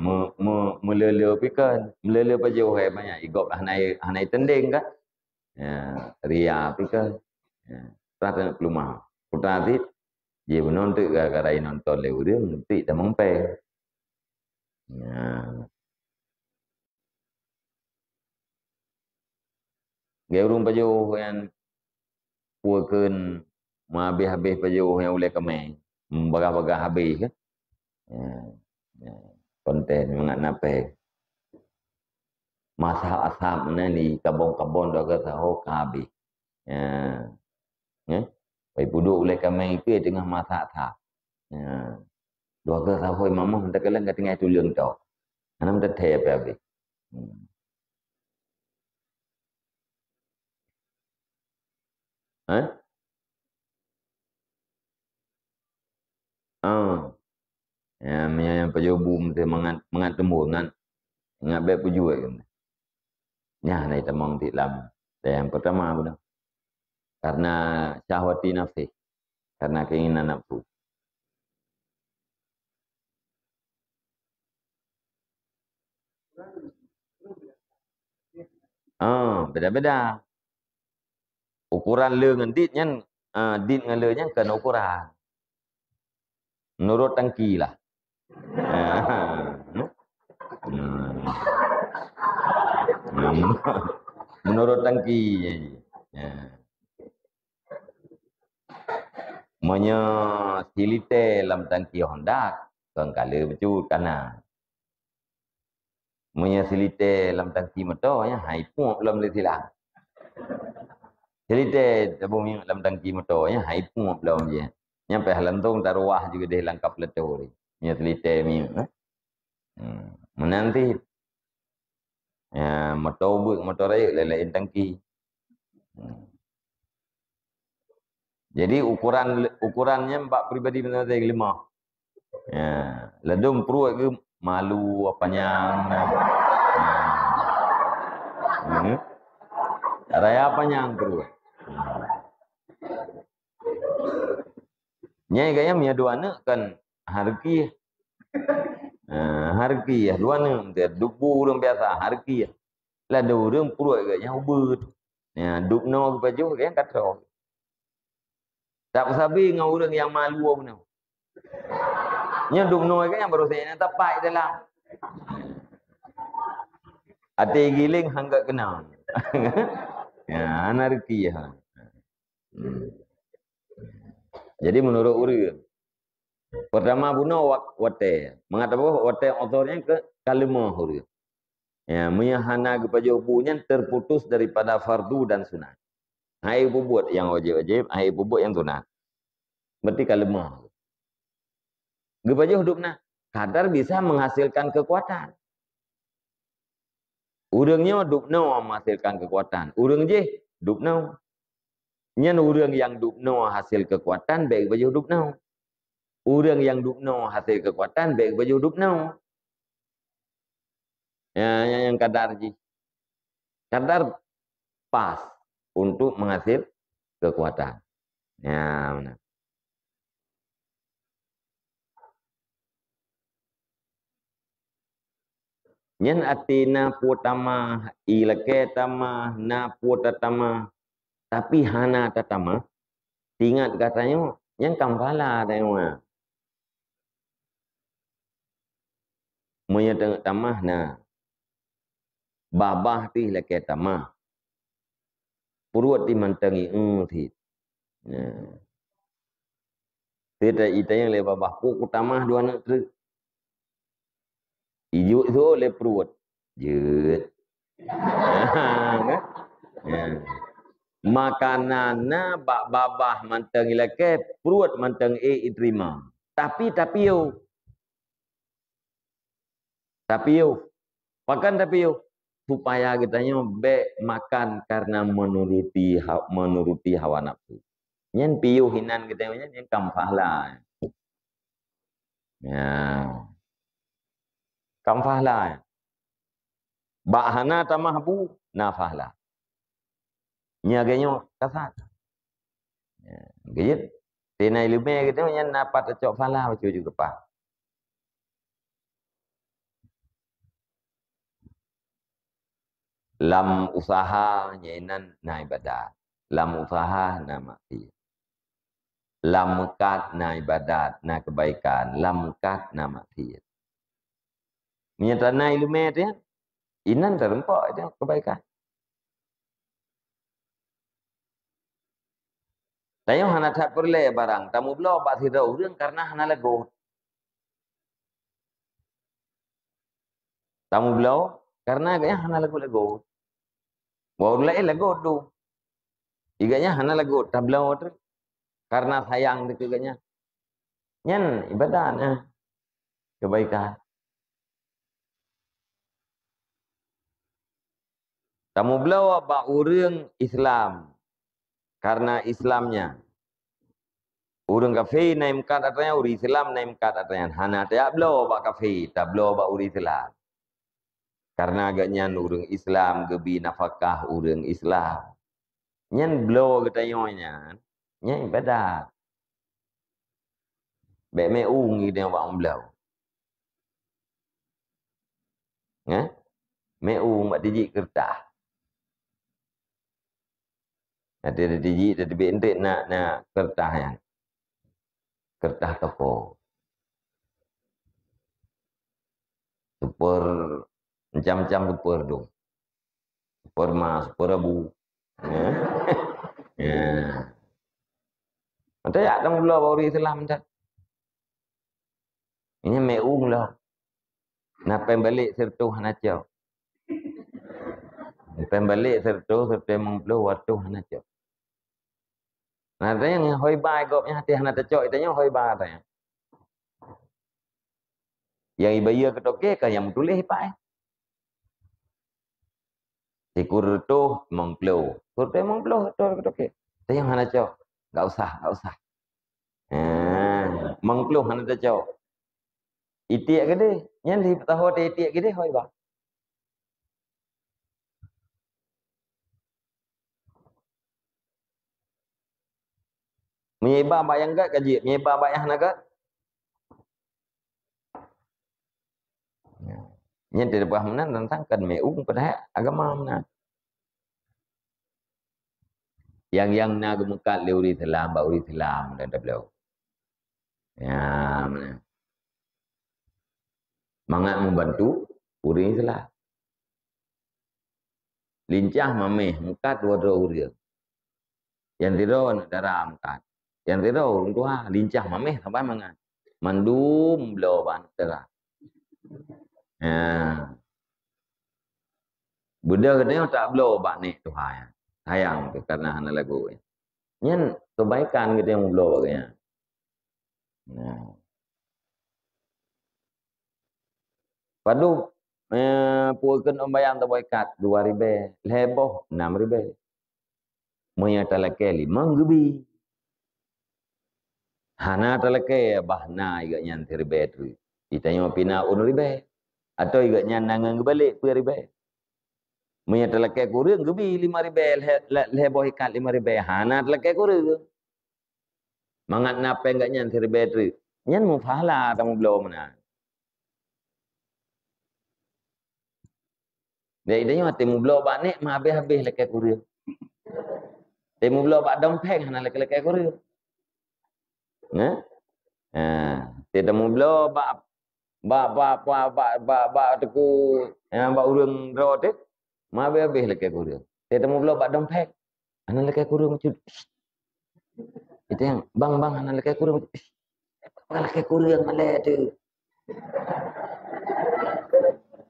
melele pikan melele pajau hai banyak igop hanai tending kan ya ria pikan ya tak kelumah putra dit je menonton gara-gara nonton leu dia nanti dah mampai ya Gaya urung pajuh yang puakeun ma habis-habis pajuh yang oleh kemai. Bagah-bagah habis ke. Ya. Konten mengat nape. Masa asam mana ni kabon-kabon dah kata oh habis. Ya. Ya. Pai puduk oleh kemai ke tengah masa asam. Ya. Dua ke sahoi mamah hendak kalian kat tengah tulung tau. Anam teteh apa habis. Ha? Ah. Ya, yang pajubu mesti mangat temu ngat baik puju kan. Ya, nai temong di dalam. Yang pertama benar. Karena syahwati nafsi. Karena keinginan nafsu. Beda-beda. Ukuran le dengan dit nyan, dit dengan le nyan kena ukuran. Menurut tangki lah. Menurut tangki. Manya silite dalam tangki Honda, kan kala becut kana. Manya silite dalam tangki motor ya, hai pun belum boleh silang. Silite tabung dalam tangki motor ya, hai pun belum je. Nyampe halantung taruah juga dia langkap letor. Nya silite mi. Menanti Ya, motor bus, motor raya lain tangki. Jadi ukurannya 4 pribadi benar benar 5. Ya, ledung perut ke malu apanya. Hmm. Raya apanya perut. Nyai gaya punya dua anak kan harki. Harki ya dua anak dia dubu orang biasa harki ya. Lah dua orang perut gaya ubud. Ya, duk no ke baju kan kata. Tak sabi dengan orang yang malu pun. Nya duk no kan yang baru saya tapai dalam. Ate giling hangga kenal. Ya, anarki ya. Jadi menurut urang pertama bunuh wate. Mengatakan bahwa wate autornya ke kalimah urang. Ya, menyahana kepada punya terputus daripada fardu dan sunat. Hai buat yang wajib-wajib, hai buat yang sunat. Berarti kalimah. Kepada hidupnya kadar bisa menghasilkan kekuatan. Urangnya dupno menghasilkan kekuatan. Urang je dupno. Nyan urang yang dupno hasil kekuatan baik baju dupno. Urang yang dupno hasil kekuatan baik baju dupno. Ya, yang kadar je. Kadar pas untuk menghasil kekuatan. Ya, benar. Nyan atina putama ilake tama na putatama tapi hana tatama ingat katanya yang kampala tengok monya tengok tamah na babah ti lake tama purut ti mantangi thi tidak itanya le babah pu tamah dua nak tu ijuk tu le perut jeut makanana bak babah manteng ilake perut manteng iterima tapi makan tapi supaya kitanya makan karena menuruti hawa nafsu nyen piu hinan kita nyen kamfahla ya kamfahla bahana tamahbu nafahla nyaganya kasat gayet tena ilume kita nyen napat cok fala baca juga pak lam usaha nyainan na ibadat lam usaha na mati lam kat na ibadat na kebaikan lam kat na mati menyatana ilume dia inan terempak dia kebaikan tayo hana tak perle barang tamu belo bak sida urang karena hana lego tamu belo karena gaya hana lego Wau lain lagu tu. Iganya hana lagu tablau tu. Karena sayang tu iganya. Nyan ibadah kebaikan. Tamu belau apa urang Islam. Karena Islamnya. Urang kafir naim kat atanya uri Islam naim kat atanya. Hana tak belau apa kafir, tak belau apa uri Islam. Karena agaknya urang Islam gebi nafkah urang Islam. Nyan belau katanya. Nyan ibadah. Baik me ungi dia buat belau. Ya? Me buat dijik kertas. Nanti ada dijik, ada bentik nak kertas yang. Kertas toko. Super, macam-macam super tu. Super mas, super abu. Ya. Ya. Nanti ya, kamu belah baru Islam. Ini meung lah. Napa balik sertu hanacau. Napa balik sertu mengbelah waktu hanacau. Nanti yang hoi bai gopnya hati hanacau, itanya hoi bai tanya. Yang ibaya ketoke kan yang tulis pai. Tikur tu mengplo. Kur tu mengplo tu okey. Tayang hana cau. Enggak usah. Mengplo hana cau. Itiak gede. Nyan di tahu de itiak gede hoi ba. Menyeba bayang gak kaji. Menyeba bayang naga. Nyan tidak paham nan tentang kan meung pada agama mana. Yang na gemukat leuri telam ba uri telam dan beliau. Ya mana. Mangat membantu uri telam. Lincah mameh mukat dua-dua uri. Yang tido nak darah mukat. Yang tido orang tua lincah mameh sampai mangat. Mandum beliau ban terah. Ya. Budak dia tak beliau bak ni Tuhan. Sayang tu karena hana lagu. Nyen kebaikan kita yang beliau bagainya. Nah. Padu puakan ombayang terbaykat 2,000, leboh 6,000. Moya talake 5 gebi. Hana talake bahna iga nyan 3,000 tu. Ditanya pina 1,000 atau iga nyan nangang balik 2,000. Moya talake kurang gebi 5,000 leboh ikat 5,000. Hana talake kurang. Mangat napa enggak nyan 3,000 tu. Nyan mu pahala tamu belum mana. Dia idanya temu blo bak nek mah habis-habis lekai kurir. Temu blo bak dompeng hana lekai kurir. Nah. Temu blo bak teku bak urang ro tu mah habis-habis lekai kurir. Temu blo bak dompeng hana lekai kurir macam itu yang bang hana lekai kurir. Apa lekai kurir malai tu.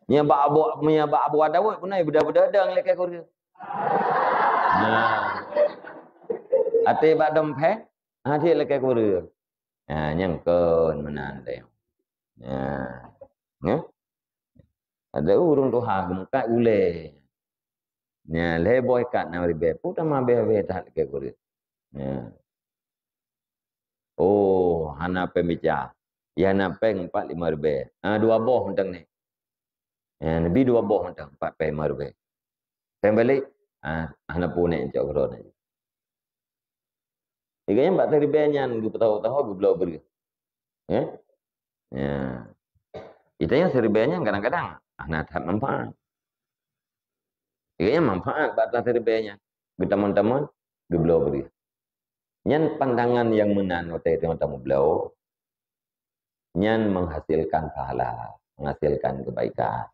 Nya bak abu adawat pun ai budak-budak dang lekai kurir. Nah. Ate bak dompeng, dia lekai kurir. Yang kon menandai. Ya. Ada urung Tuhan gemuk ule. Ya, leboy kat na ribe. Puta ma be tak lekai kurir. Ya. Oh, hana pemica. Ya na peng 4-5 ribe. 2 boh mentang ni. Ya, lebih 2 boh mentang 4-5 ribe. Peng balik, hana punek cak kron aja. Iganya 4 ribe nyan gu tahu-tahu gu blau beri. Ya. Ya. Itanya seribenya kadang-kadang nak tak manfaat. Iganya manfaat 4 ribenya. Gu teman-teman gu blau beri. Nyan pandangan yang menan otai teman-teman blau. Nyan menghasilkan pahala, menghasilkan kebaikan.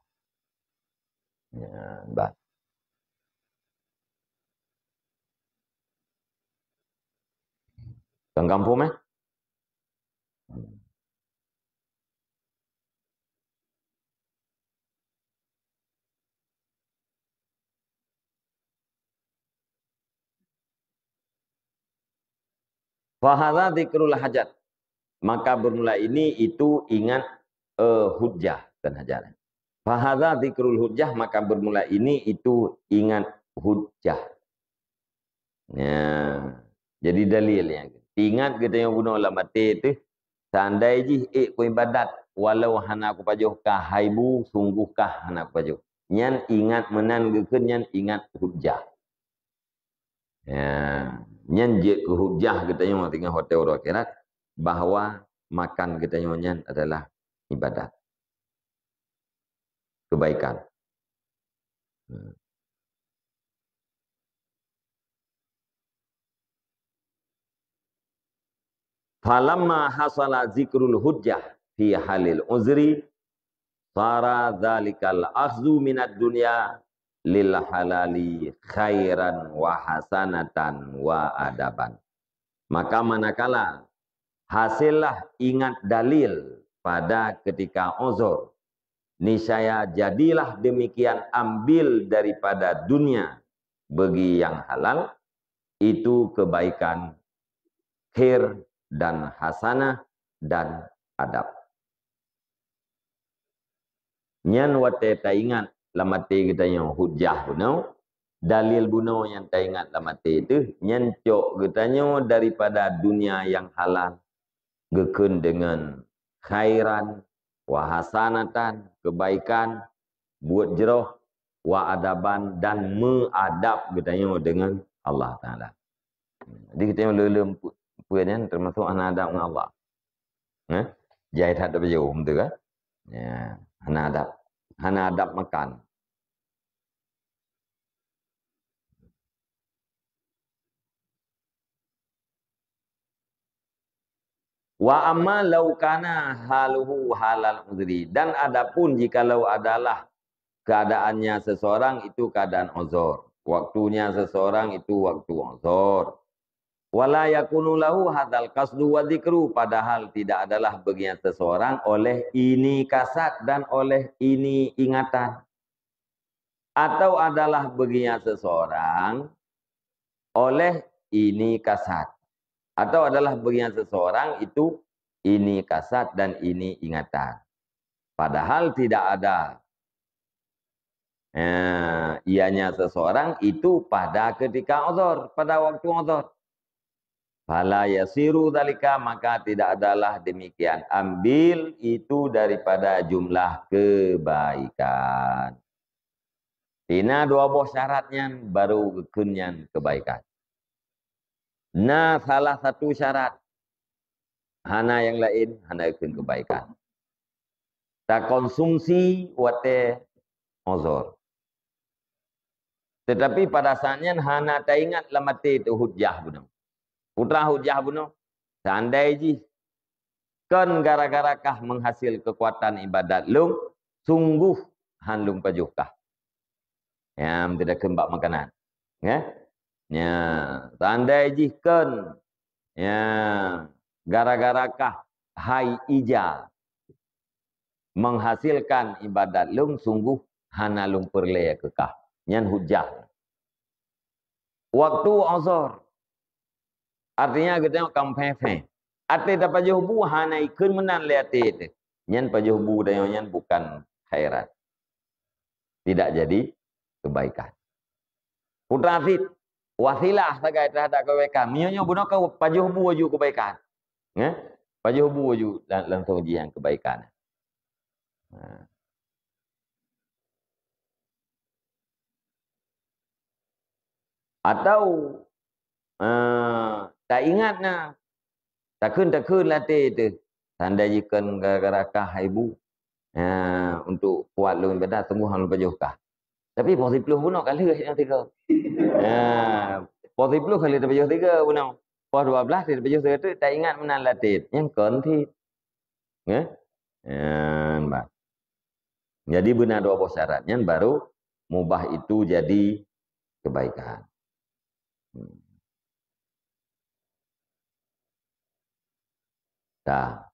Ya, bah. Kang kampung meh? Fahadha dzikrul hajat. Maka bermula ini itu ingat hujjah dan hajat. Fahadha dzikrul hujjah maka bermula ini itu ingat hujjah. Ya. Jadi dalilnya. Ingat kita yang guna dalam mati itu. Seandai ji ku ibadat. Walau hana aku pajuh kah haibu. Sungguhkah hana aku pajuh. Nyan ingat menan geken. Nyan ingat hujjah. Ya. Nyan je ke hujjah kita yang tinggal hotel akhirat. Bahawa makan kita yang nyan adalah ibadat. Kebaikan. Falamma hasala zikrul hujjah fi halil uzri sara dzalikal akhzu minad dunya lil halali khairan wa hasanatan wa adaban. Maka manakala hasillah ingat dalil pada ketika uzur, niscaya jadilah demikian ambil daripada dunia bagi yang halal itu kebaikan, khair dan hasanah dan adab. Nyan wate ta ingat lamati kita yang hujjah puno dalil buno yang tak ingat lah mati itu nyencok katanya daripada dunia yang halal gekun dengan khairan wa hasanatan kebaikan buat jeroh wa adaban dan meadab katanya dengan Allah Taala. Jadi kita yang lelem puan termasuk anak adab dengan Allah. Jahit hadap jauh betul kan? Ya, anak adab makan. Wa amma law kana haluhu halal uzri, dan adapun jikalau adalah keadaannya seseorang itu keadaan uzur, waktunya seseorang itu waktu uzur, wala yakunu lahu hadzal qasdu wa dzikru, padahal tidak adalah bagian seseorang oleh ini kasat dan oleh ini ingatan, atau adalah bagian seseorang oleh ini kasat, atau adalah bagian seseorang itu ini kasat dan ini ingatan. Padahal tidak ada ianya seseorang itu pada ketika uzur, pada waktu uzur. Fala yasiru dzalika, maka tidak adalah demikian. Ambil itu daripada jumlah kebaikan. Ina dua buah syaratnya baru kenyan kebaikan. Nah, salah satu syarat. Hana yang lain, hana ikut kebaikan. Tak konsumsi wate uzur. Tetapi pada saatnya hana tak ingat lamati itu hujah bunuh. Putra hujah bunuh. Seandai ji. Kan gara-gara kah menghasil kekuatan ibadat lung. Sungguh han lung pajuhkah. Yang tidak kembak makanan. Ya. Ya. Seandai ji kan. Ya. Gara-gara kah hai ija menghasilkan ibadat lung sungguh hana lung perleh kekah nyan hujah waktu uzur artinya kita kam fefe ate dapat jubu hana ikun menan liate itu nyan pajubu dayo nyan bukan khairat, tidak jadi kebaikan. Putra fit wasilah sebagai terhadap kebaikan mionyo buno ka pajubu waju kebaikan. Pajubu waju langsung ujian kebaikan. Atau tak ingat nak takun latih tu tanda jikan gara-gara kah ibu untuk kuat lu ibadah tunggu hang pajuhkah. Tapi positif pun kali yang tiga. Positif kali terpajuh tiga pun. Pas 12 terpajuh tiga tu tak ingat menan latih yang konti. Jadi benar dua buah syaratnya baru mubah itu jadi kebaikan. Dah.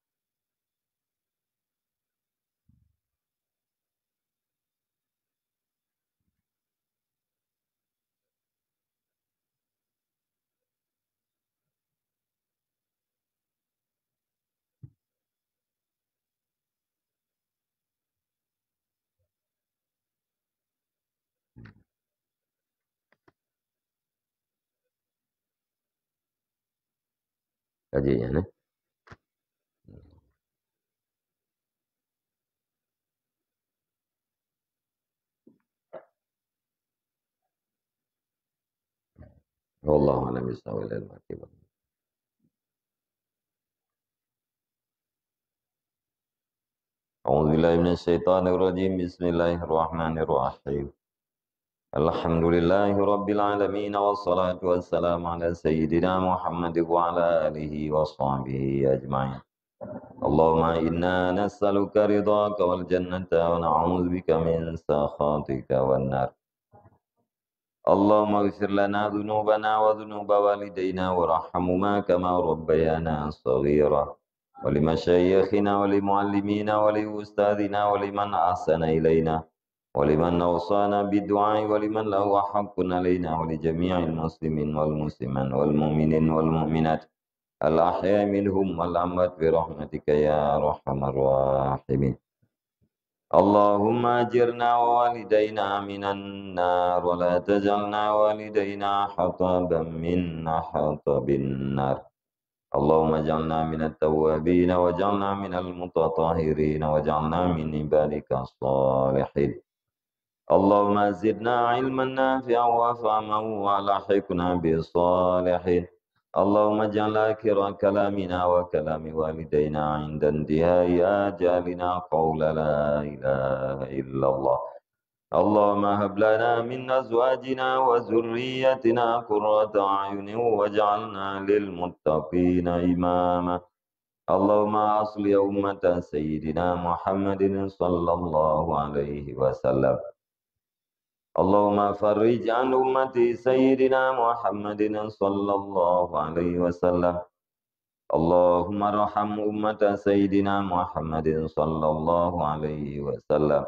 Kajinya ni. Wallahu a'lam bishawab. A'udzu billahi minasyaitonir rajim. Bismillahirrahmanirrahim. Alhamdulillahi rabbil alamin wassalatu wassalamu ala sayyidina Muhammad wa ala alihi wa sahbihi ajma'in. Allahumma inna nas'aluka ridhaka wal jannata wa na'udzubika min sakhatika wan nar. Allahumma ighfir lana dhunubana wa dhunuba walidayna warhamhuma kama rabbayana shaghira. Wa limashayikhina wa limuallimina wa liustadina wa liman ahsana ilaina wa liman awsana biddu'a wa liman lahu haqqun alaina wa li jami'il muslimin wal muslimat wal mu'minin wal mu'minat al ahya minhum wal amwat bi rahmatika ya arhamar rahimin. اللهم أجرنا ووالدينا من النار ولا تجعلنا والدينا حطبا من حطب النار. اللهم اجعلنا من التوابين واجعلنا من المتطهرين واجعلنا من عبادك الصالحين. اللهم زدنا علما نافعا وفهما والحقنا بالصالحين. اللهم اجعل آخر كلامنا وكلام والدينا عند انتهاء آجالنا قول لا إله إلا الله. اللهم هب لنا من أزواجنا وذريتنا قرة أعين واجعلنا للمتقين إماما. اللهم أصل أمة سيدنا محمد صلى الله عليه وسلم. اللهم فرج عن أمة سيدنا محمد صلى الله عليه وسلم. اللهم ارحم أمة سيدنا محمد صلى الله عليه وسلم.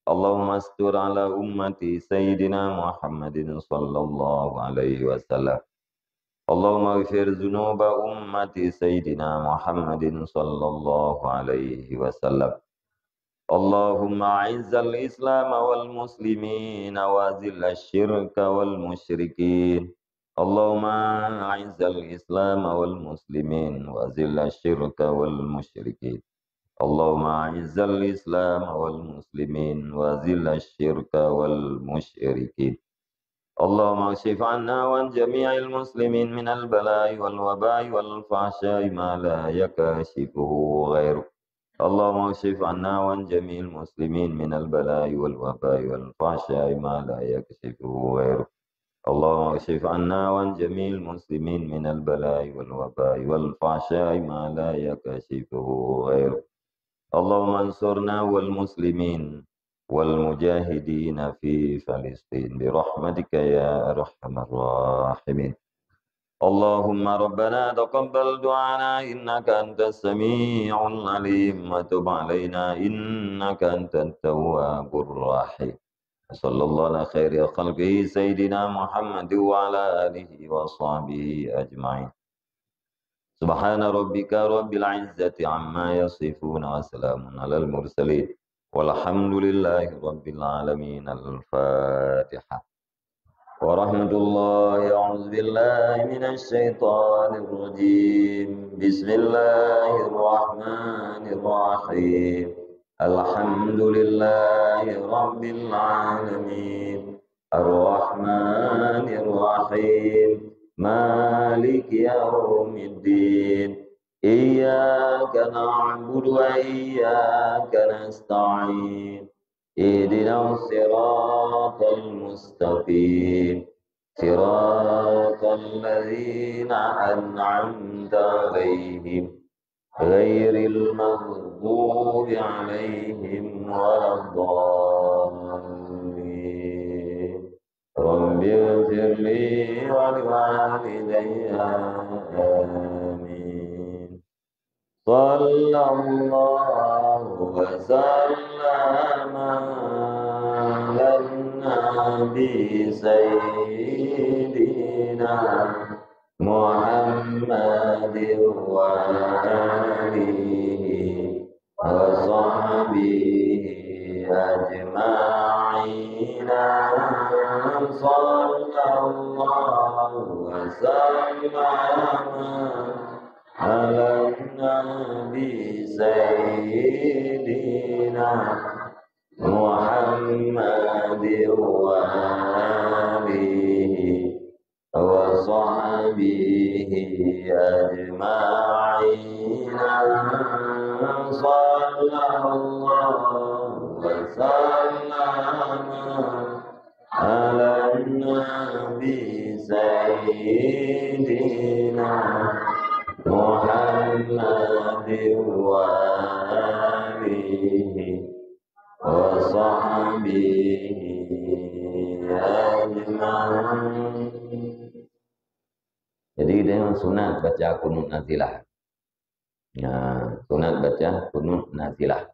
اللهم استر على أمة سيدنا محمد صلى الله عليه وسلم. اللهم اغفر ذنوب أمة سيدنا محمد صلى الله عليه وسلم. اللهم أعز الإسلام والمسلمين وأذل الشرك والمشركين. اللهم أعز الإسلام والمسلمين وأذل الشرك والمشركين. اللهم أعز الإسلام والمسلمين وأذل الشرك والمشركين. اللهم اكشف عنا وعن جميع المسلمين من البلاء والوباء والفحشاء ما لا يكاشفه غيرك. اللهم اكشف عنا وعن جميع المسلمين من البلاء والوباء والفحشاء ما لا يكشفه غيرك. اللهم اكشف عنا وعن جميع المسلمين من البلاء والوباء والفحشاء ما لا يكشفه غيرك. اللهم انصرنا والمسلمين والمجاهدين في فلسطين برحمتك يا أرحم الراحمين. اللهم ربنا تقبل دعانا إنك أنت السميع العليم وتب علينا إنك أنت التواب الرحيم. صلى الله على خير خلقه سيدنا محمد وعلى آله وصحبه أجمعين. سبحان ربك رب العزة عما يصفون وسلام على المرسلين والحمد لله رب العالمين. الفاتحة. ورحمة الله. أعوذ بالله من الشيطان الرجيم. بسم الله الرحمن الرحيم. الحمد لله رب العالمين الرحمن الرحيم مالك يوم الدين. إياك نعبد وإياك نستعين. اهدنا الصراط المستقيم صراط الذين أنعمت عليهم غير المغضوب عليهم ولا الضالين. رب اغفر لي ولوالدي آمين. صلى الله وسلم على النبي سيدنا محمد وآله وصحبه أجمعين. صلى الله وسلم على النبي سيدنا محمد وآله وصحبه أجمعين. صلى الله وسلم على النبي سيدنا محمد وآله وصحبه أجمعين. Jadi dengan sunat baca kunut nazilah. Nah, sunat baca kunut nazilah.